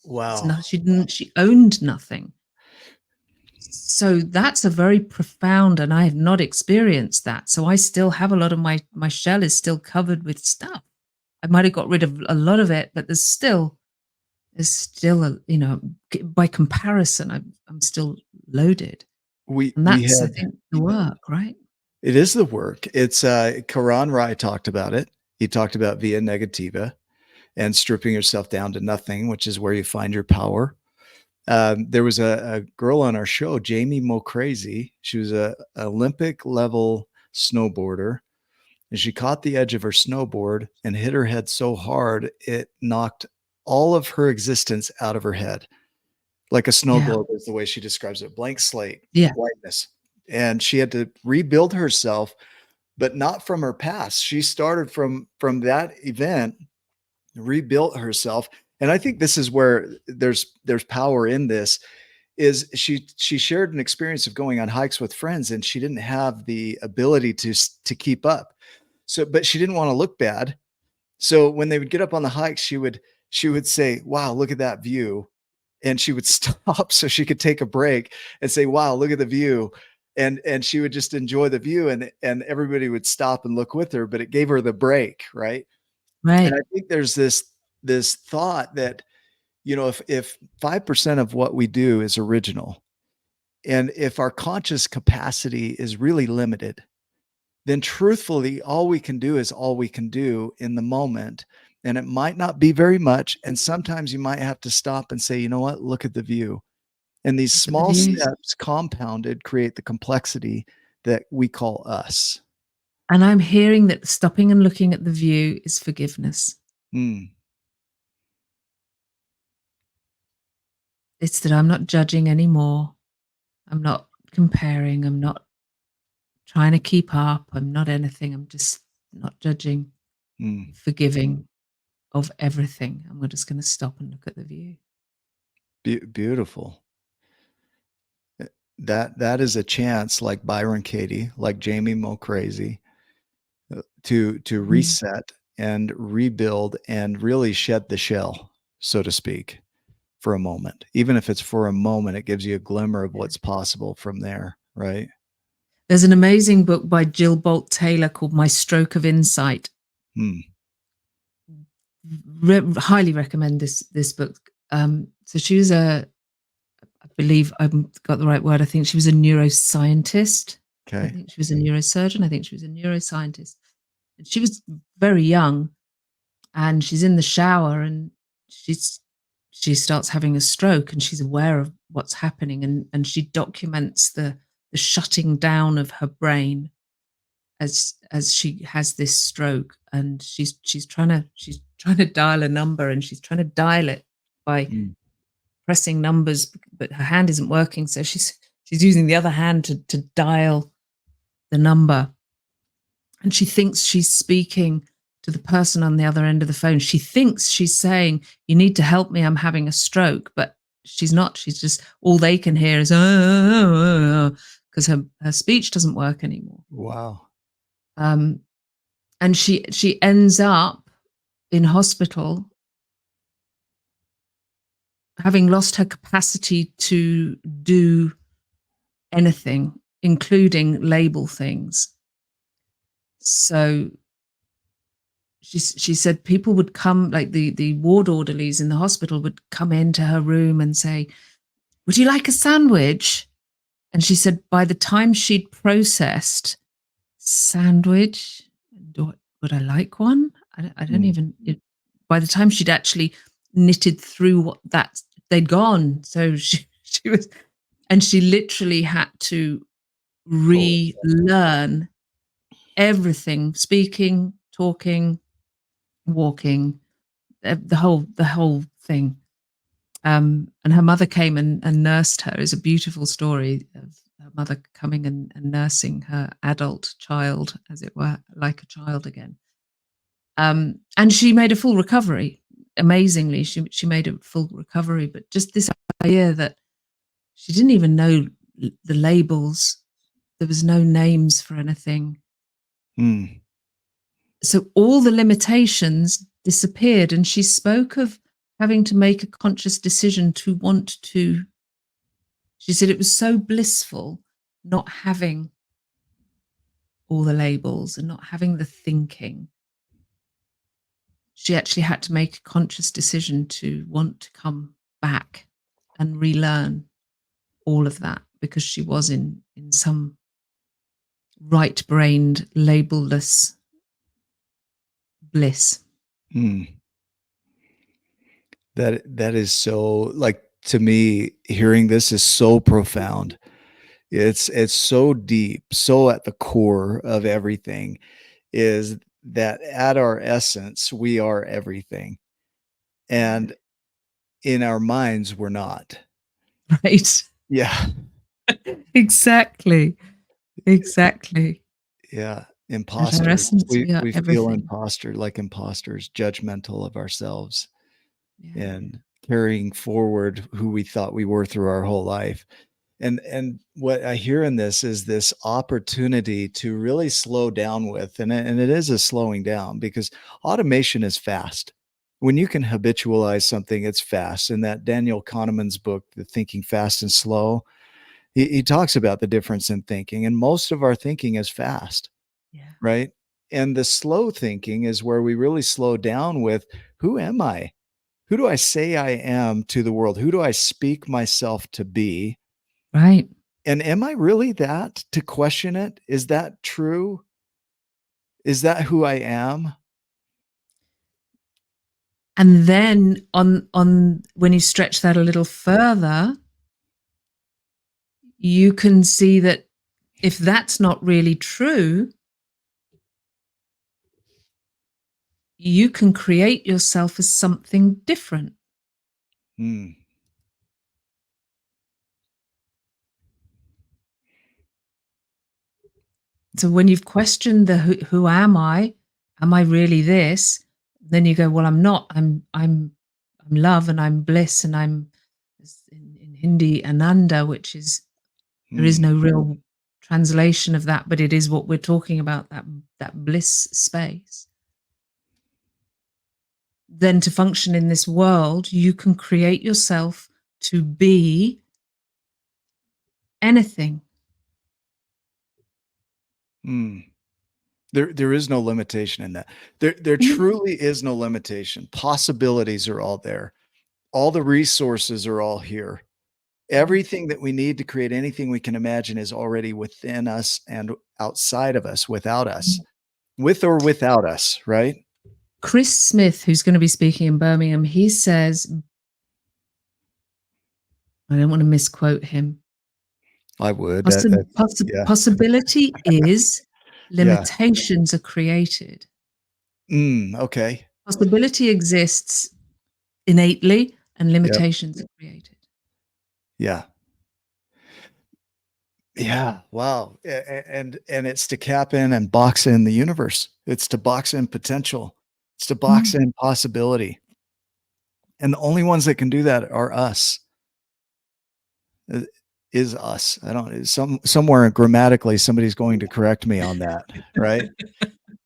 wow. She owned nothing. So that's a very profound, and I have not experienced that. So I still have a lot of my shell is still covered with stuff. I might have got rid of a lot of it, but there's still there's still by comparison, I'm still loaded. We And we that's, I had think, the work, right? it is the work. It's Karan Rai talked about it. He talked about via negativa and stripping yourself down to nothing, which is where you find your power. There was a girl on our show, Jamie Mocrazy. She was a Olympic level snowboarder, and she caught the edge of her snowboard and hit her head so hard it knocked all of her existence out of her head. Like a snow Yeah. globe is the way she describes it, blank slate, Yeah. whiteness. And she had to rebuild herself, but not from her past. She started from that event, rebuilt herself. And I think this is where there's power in this. Is she shared an experience of going on hikes with friends, and she didn't have the ability to keep up. So, but she didn't want to look bad. So when they would get up on the hikes, she would say, "Wow, look at that view." And she would stop so she could take a break and say, "Wow, look at the view." And she would just enjoy the view, and everybody would stop and look with her, but it gave her the break, right? And Right. I think there's this thought that, if 5% of what we do is original, and if our conscious capacity is really limited, then truthfully, all we can do is all we can do in the moment. And it might not be very much. And sometimes you might have to stop and say, you know what, look at the view. And these Look at the small views. steps compounded create the complexity that we call us. And I'm hearing that stopping and looking at the view is forgiveness. Mm, It's that I'm not judging anymore. I'm not comparing. I'm not trying to keep up. I'm not anything. I'm just not judging, mm. forgiving of everything. And we're just going to stop and look at the view. Beautiful. That is a chance, like Byron Katie, like Jamie Mo Crazy, to reset and rebuild and really shed the shell, so to speak, for a moment. Even if it's for a moment, it gives you a glimmer of what's possible from there, right? There's an amazing book by Jill Bolt Taylor called My Stroke of Insight. Hmm. Highly recommend this book. So she was I believe I've got the right word. I think she was a neuroscientist. I Okay. don't think she was a neurosurgeon. I think she was a neuroscientist. And she was very young, and she's in the shower, and she starts having a stroke, and she's aware of what's happening, and she documents the shutting down of her brain as she has this stroke, and she's trying to dial a number, and she's trying to dial it by Mm. pressing numbers, but her hand isn't working, so she's using the other hand to dial the number, and she thinks she's speaking to the person on the other end of the phone. She thinks she's saying, "You need to help me, I'm having a stroke," but she's not. She's just, all they can hear is because her speech doesn't work anymore. Wow. And she ends up in hospital, having lost her capacity to do anything, including label things. So she said people would come, like the ward orderlies in the hospital would come into her room and say, "Would you like a sandwich?" And she said by the time she'd processed sandwich, would I like one? I don't Mm. even, by the time she'd actually knitted through what that, they'd gone. So she was, and she literally had to relearn everything, speaking, talking, walking, the whole thing. And her mother came and nursed her. It's a beautiful story of her mother coming and nursing her adult child, as it were, like a child again. And she made a full recovery. Amazingly, she made a full recovery. But just this idea that she didn't even know the labels. There was no names for anything. Mm. So all the limitations disappeared, and she spoke of having to make a conscious decision to want to. She said it was so blissful not having all the labels and not having the thinking. she actually had to make a conscious decision to want to come back and relearn all of that, because she was in some right-brained, labelless bliss. That is so, like, to me, hearing this is so profound. It's so deep, so at the core of everything, is that at our essence, we are everything. And in our minds, we're not. Right. Yeah. Exactly. Yeah. At our Imposters. essence, we are We feel everything. like imposters, judgmental of ourselves, Yeah. and carrying forward who we thought we were through our whole life. And what I hear in this is this opportunity to really slow down with, and it is a slowing down, because automation is fast. When you can habitualize something, it's fast. In that Daniel Kahneman's book, The Thinking Fast and Slow, he talks about the difference in thinking, and most of our thinking is fast, Yeah. right? And the slow thinking is where we really slow down with, who am I? Who do I say I am to the world? Who do I speak myself to be? Right. And am I really that? To question it. Is that true? Is that who I am? And then on when you stretch that a little further, you can see that if that's not really true, you can create yourself as something different. Hmm. So when you've questioned the who am I really this? Then you go, well, I'm not. I'm love, and I'm bliss, and I'm in Hindi Ananda, which is, there is no real translation of that, but it is what we're talking about, that bliss space. Then to function in this world, you can create yourself to be anything. There is no limitation in that. There truly is no limitation. Possibilities are all there. All the resources are all here. Everything that we need to create anything we can imagine is already within us and outside of us, without us, with or without us, right? Chris Smith, who's going to be speaking in Birmingham, he says, I don't want to misquote him. I would. Possibility is, limitations are created. Okay. Possibility exists innately, and limitations are created. Yeah. Yeah. Wow. And it's to cap in and box in the universe. It's to box in potential. It's to box in possibility. And the only ones that can do that are us. Is us. I don't, somewhere grammatically, somebody's going to correct me on that. Right.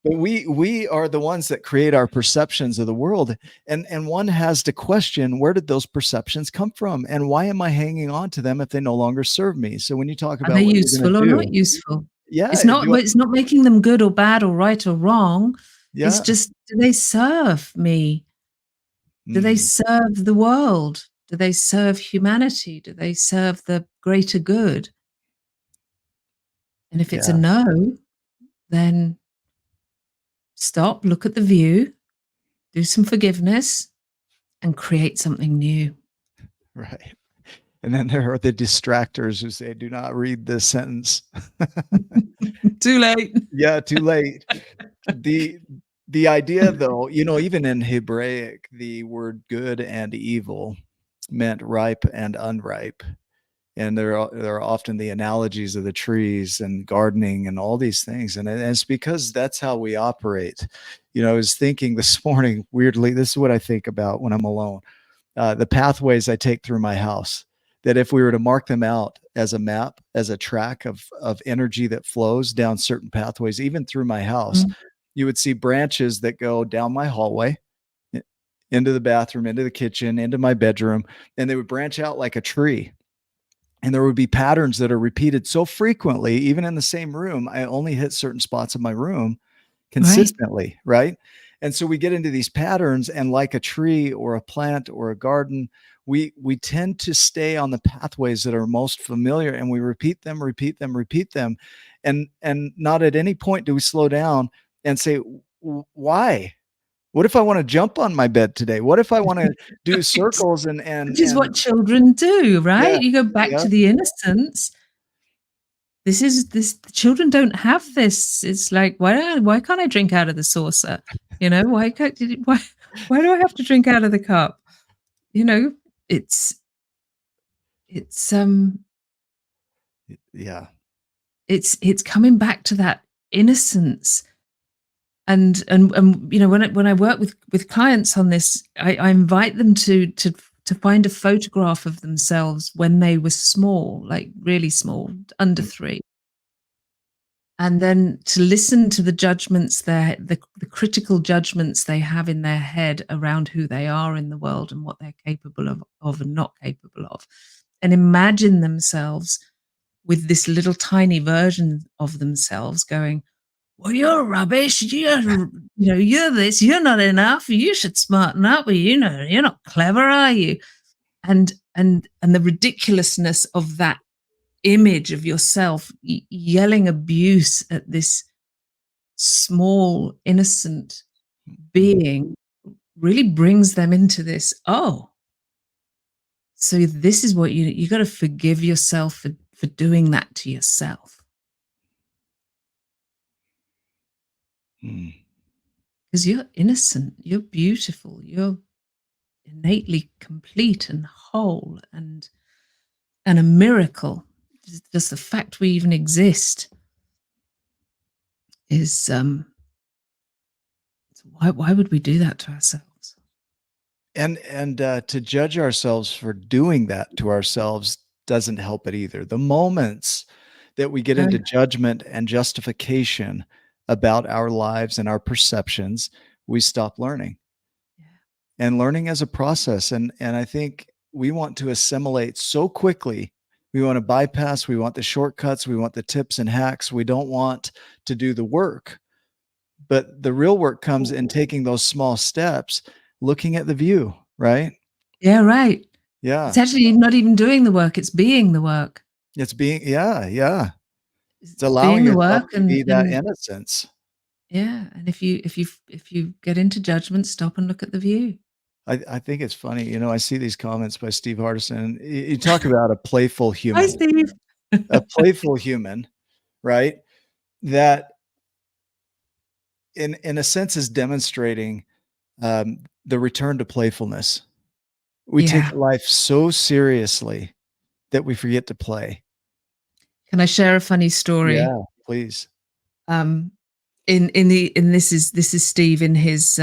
But we are the ones that create our perceptions of the world. And one has to question, where did those perceptions come from? And why am I hanging on to them if they no longer serve me? So when you talk about, are they what useful or not useful? Yeah. It's not making them good or bad or right or wrong. Yeah. It's just, do they serve me? Do they serve the world? Do they serve humanity? Do they serve the greater good? And if it's a no, then stop, look at the view, do some forgiveness, and create something new. Right. And then there are the distractors who say, do not read this sentence. Too late. Yeah, too late. The idea, though, even in Hebraic, the word good and evil meant ripe and unripe. And there are often the analogies of the trees and gardening and all these things. And it's because that's how we operate. I was thinking this morning, weirdly, this is what I think about when I'm alone. The pathways I take through my house, that if we were to mark them out as a map, as a track of energy that flows down certain pathways, even through my house, you would see branches that go down my hallway, into the bathroom, into the kitchen, into my bedroom, and they would branch out like a tree. And there would be patterns that are repeated so frequently, even in the same room, I only hit certain spots of my room consistently, right? And so we get into these patterns, and like a tree or a plant or a garden, we tend to stay on the pathways that are most familiar, and we repeat them, and not at any point do we slow down and say, why? What if I want to jump on my bed today? What if I want to do circles and which is what children do, right? Yeah, You go back to the innocence. This children don't have this. It's like, why can't I drink out of the saucer? You know, why do I have to drink out of the cup? You know, it's yeah. It's coming back to that innocence. And you know, when I work with clients on this, I invite them to find a photograph of themselves when they were small, like really small, under 3. And then to listen to the judgments, the critical judgments they have in their head around who they are in the world and what they're capable of and not capable of. And imagine themselves with this little tiny version of themselves going, well, you're rubbish. You're this. You're not enough. You should smarten up. Well, you know, you're not clever, are you? And the ridiculousness of that image of yourself yelling abuse at this small, innocent being really brings them into this. Oh, so this is what you got to forgive yourself for doing that to yourself. Because you're innocent, you're beautiful, you're innately complete and whole and a miracle. Just the fact we even exist is why would we do that to ourselves? And to judge ourselves for doing that to ourselves doesn't help it either. The moments that we get into judgment and justification about our lives and our perceptions, we stop learning. And learning as a process. And I think we want to assimilate so quickly. We want to bypass, we want the shortcuts, we want the tips and hacks. We don't want to do the work. But the real work comes in taking those small steps, looking at the view, right? Yeah, right. Yeah. It's actually not even doing the work, it's being the work. It's being, yeah. It's allowing yourself to be that innocence. Yeah. And if you get into judgment, stop and look at the view. I think it's funny. You know, I see these comments by Steve Hardison. You talk about a playful human. Hi, Steve. A playful human, right? That in a sense is demonstrating the return to playfulness. We take life so seriously that we forget to play. Can I share a funny story? Yeah, please. This is Steve in his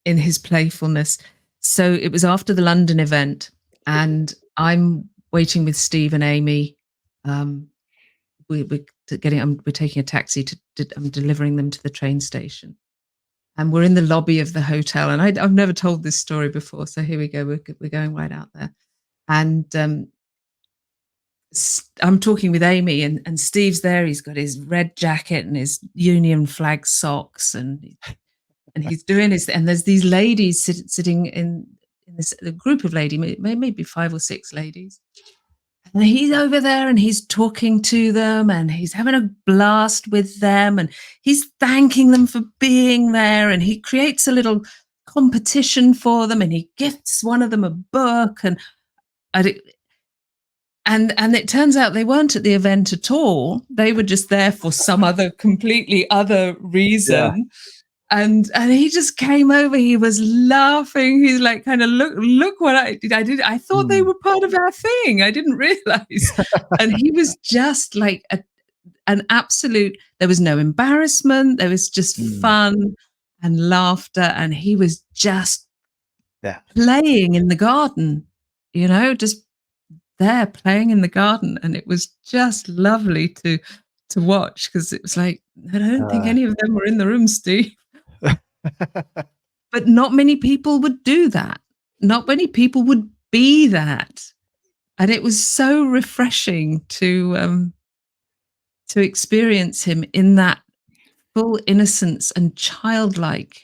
in his playfulness. So it was after the London event, and I'm waiting with Steve and Amy. We're taking a taxi I'm delivering them to the train station, and we're in the lobby of the hotel. And I've never told this story before, so here we go. We're going right out there, and I'm talking with Amy, and Steve's there. He's got his red jacket and his Union flag socks, and he's doing his. And there's these ladies sitting in this group of ladies, maybe 5 or 6 ladies. And he's over there and he's talking to them and he's having a blast with them and he's thanking them for being there, and he creates a little competition for them and he gifts one of them a book, and it turns out they weren't at the event at all. They were just there for some completely other reason. Yeah. And he just came over. He was laughing. He's like, kind of, look what I did. I thought they were part of our thing. I didn't realize. And he was just like an absolute, there was no embarrassment. There was just fun and laughter. And he was just playing in the garden, you know, just there playing in the garden. And it was just lovely to watch, because it was like, I don't think any of them were in the room, Steve. But not many people would do that. Not many people would be that. And it was so refreshing to experience him in that full innocence and childlike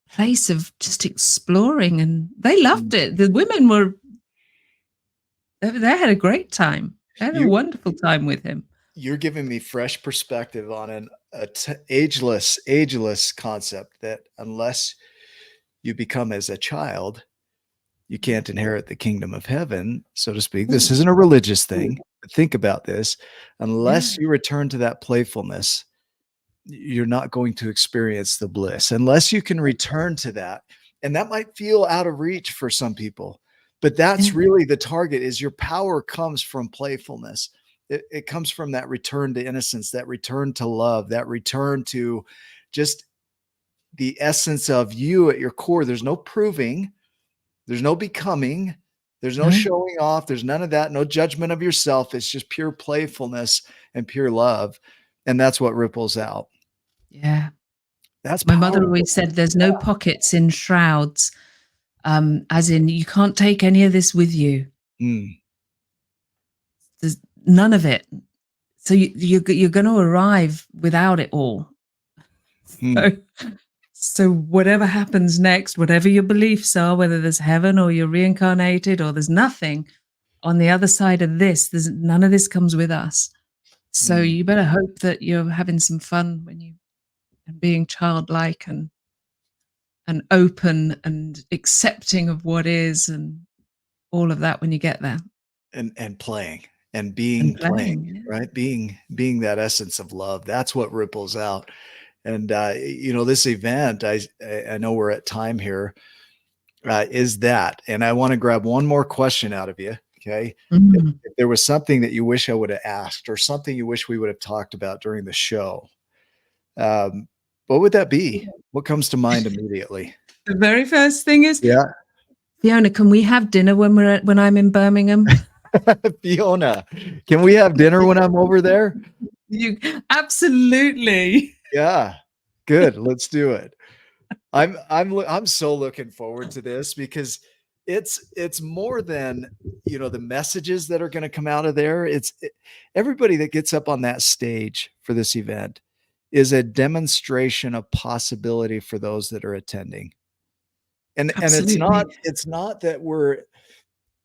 place of just exploring, and they loved it. The women were, they had a great time. They had a wonderful time with him. You're giving me fresh perspective on an ageless concept that unless you become as a child, you can't inherit the kingdom of heaven, so to speak. This isn't a religious thing. Think about this. Unless you return to that playfulness, you're not going to experience the bliss unless you can return to that. And that might feel out of reach for some people, but that's really the target. Is your power comes from playfulness. It comes from that return to innocence, that return to love, that return to just the essence of you at your core. There's no proving, there's no becoming, there's no showing off, there's none of that, no judgment of yourself. It's just pure playfulness and pure love. And that's what ripples out. Yeah. That's my powerful. mother always said there's no pockets in shrouds, as in you can't take any of this with you. There's none of it. So you're going to arrive without it all. So whatever happens next, whatever your beliefs are, whether there's heaven or you're reincarnated or there's nothing on the other side of this, there's none of this comes with us. So you better hope that you're having some fun when you, and being childlike and open and accepting of what is and all of that when you get there. And playing and being playing, right? Being that essence of love. That's what ripples out. And, this event, I know we're at time here, is that, and I want to grab one more question out of you. Okay. If there was something that you wish I would have asked or something you wish we would have talked about during the show, what would that be? What comes to mind immediately? The very first thing is, Fiona, can we have dinner when I'm in Birmingham? Fiona, can we have dinner when I'm over there? You absolutely. Yeah, good. Let's do it. I'm so looking forward to this because it's more than, the messages that are going to come out of there. Everybody that gets up on that stage for this event is a demonstration of possibility for those that are attending. And it's not that we're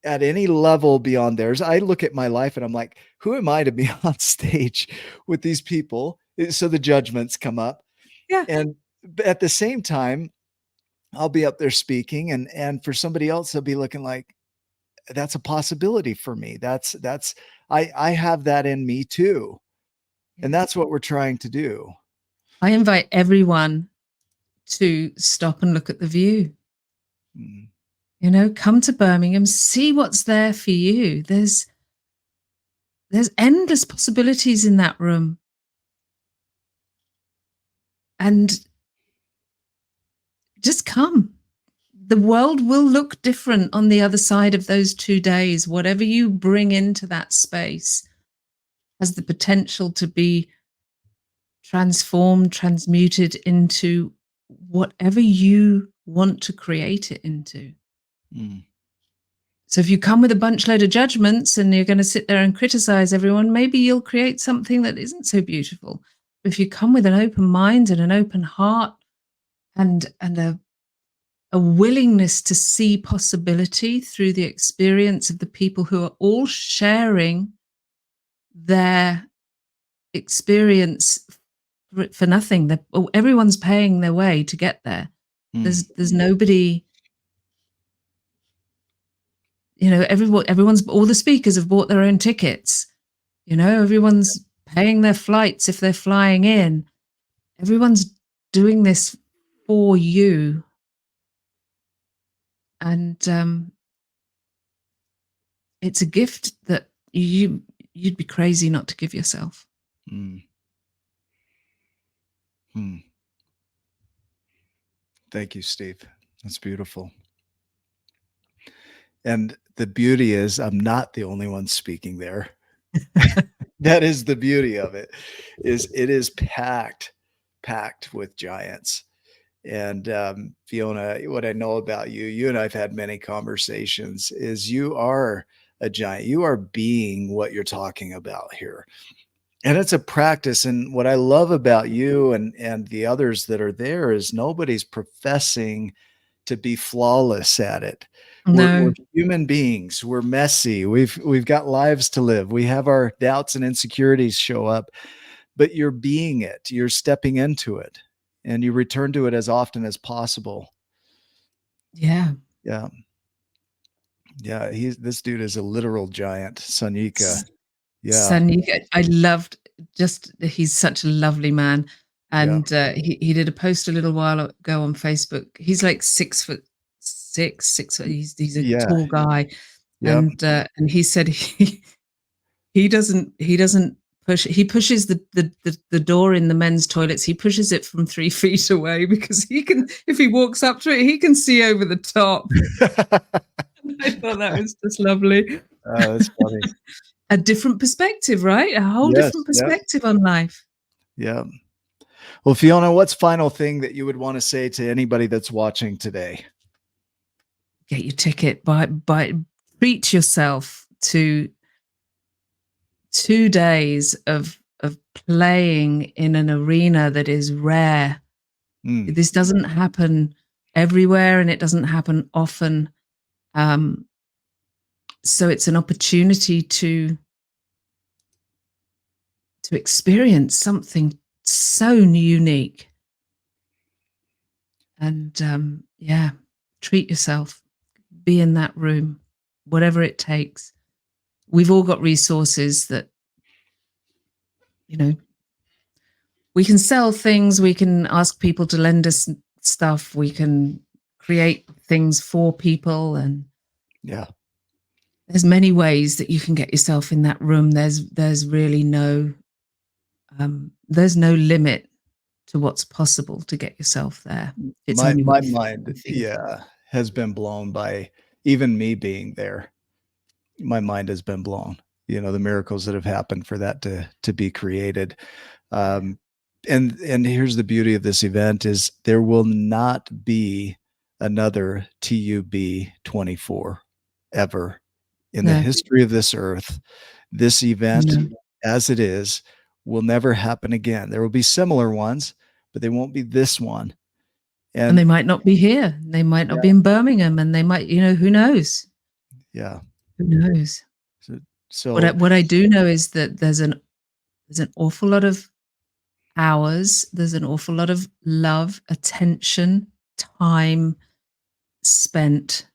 at any level beyond theirs. I look at my life and I'm like, who am I to be on stage with these people? So the judgments come up. Yeah. And at the same time, I'll be up there speaking and for somebody else, they'll be looking like, that's a possibility for me. I have that in me too. And that's what we're trying to do. I invite everyone to stop and look at the view. Come to Birmingham, see what's there for you. There's endless possibilities in that room. And just come. The world will look different on the other side of those 2 days. Whatever you bring into that space has the potential to be transformed, transmuted into whatever you want to create it into. So if you come with a bunch load of judgments and you're going to sit there and criticize everyone, maybe you'll create something that isn't so beautiful. If you come with an open mind and an open heart and a willingness to see possibility through the experience of the people who are all sharing their experience for nothing. Everyone's paying their way to get there. There's nobody, everyone's, all the speakers have bought their own tickets. Everyone's paying their flights if they're flying in. Everyone's doing this for you. And it's a gift that you'd be crazy not to give yourself. Thank you, Steve. That's beautiful. And the beauty is I'm not the only one speaking there. That is the beauty of it, is it is packed with giants. And Fiona, what I know about you and I've had many conversations, is you are a giant. You are being what you're talking about here. And it's a practice. And what I love about you and the others that are there is nobody's professing to be flawless at it. We're No. human beings. We're messy. We've got lives to live. We have our doubts and insecurities show up, but you're being it. You're stepping into it, and you return to it as often as possible. Yeah. Yeah. Yeah. This dude is a literal giant, Sanika. Yeah. Sanika, I loved he's such a lovely man. Yeah. And he did a post a little while ago on Facebook. He's like 6'6". He's a Yeah. tall guy. Yep. And he said he doesn't push. He pushes the door in the men's toilets. He pushes it from 3 feet away because he can. If he walks up to it, he can see over the top. I thought that was just lovely. Oh, that's funny. A different perspective, right? A whole different perspective on life. Yeah. Well, Fiona, what's final thing that you would want to say to anybody that's watching today? Get your ticket. Treat yourself to 2 days of playing in an arena that is rare. This doesn't happen everywhere, and it doesn't happen often. So it's an opportunity to experience something so unique. And yeah, treat yourself. Be in that room, whatever it takes. We've all got resources that, we can sell things, we can ask people to lend us stuff, we can create things for people, and there's many ways that you can get yourself in that room. There's really no limit to what's possible to get yourself there. It's my mind has been blown by even me being there. My mind has been blown, the miracles that have happened for that to be created. And here's the beauty of this event is there will not be another TUBE24 ever in the history of this earth. This event as it is will never happen again. There will be similar ones, but they won't be this one. And they might not be here. They might not be in Birmingham, and they might, who knows? Yeah. Who knows? So what I do know is that there's an awful lot of hours, there's an awful lot of love, attention, time spent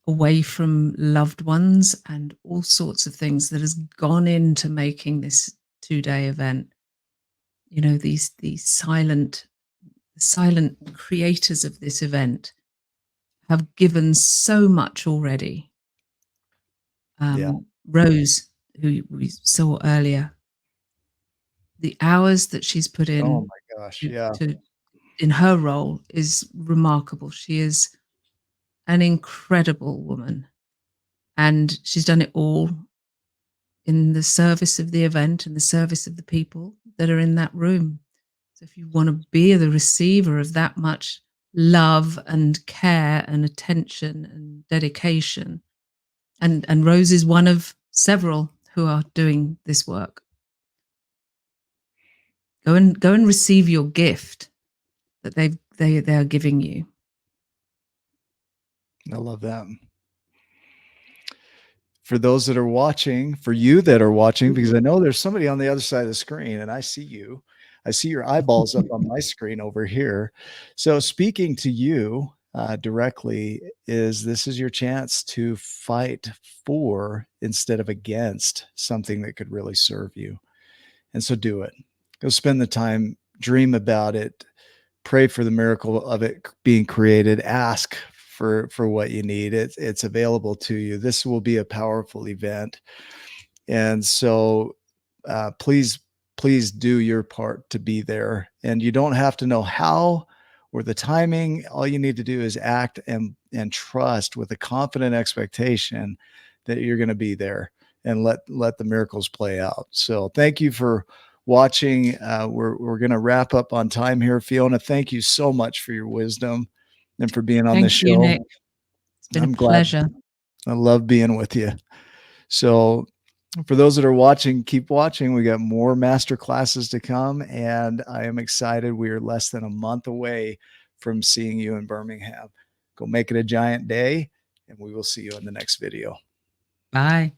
away from loved ones and all sorts of things that has gone into making this 2-day event. These silent creators of this event have given so much already. Rose, who we saw earlier, the hours that she's put in, oh my gosh, in her role is remarkable. She is an incredible woman, and she's done it all in the service of the event and the service of the people that are in that room. So if you want to be the receiver of that much love and care and attention and dedication, and Rose is one of several who are doing this work. Go and receive your gift that they are giving you. I love that. For those that are watching, for you that are watching, because I know there's somebody on the other side of the screen, and I see you. I see your eyeballs up on my screen over here. So speaking to you directly this is your chance to fight for instead of against something that could really serve you. And so do it. Go spend the time, dream about it, pray for the miracle of it being created, ask for what you need. It's available to you. This will be a powerful event. And so please do your part to be there. And you don't have to know how or the timing. All you need to do is act and trust with a confident expectation that you're going to be there, and let the miracles play out. So thank you for watching. We're going to wrap up on time here. Fiona, thank you so much for your wisdom and for being on this show. Thank you, Nick. It's been a pleasure. I love being with you. So For those that are watching, keep watching. We got more master classes to come, and I am excited. We are less than a month away from seeing you in Birmingham. Go make it a giant day, and we will see you in the next video. Bye.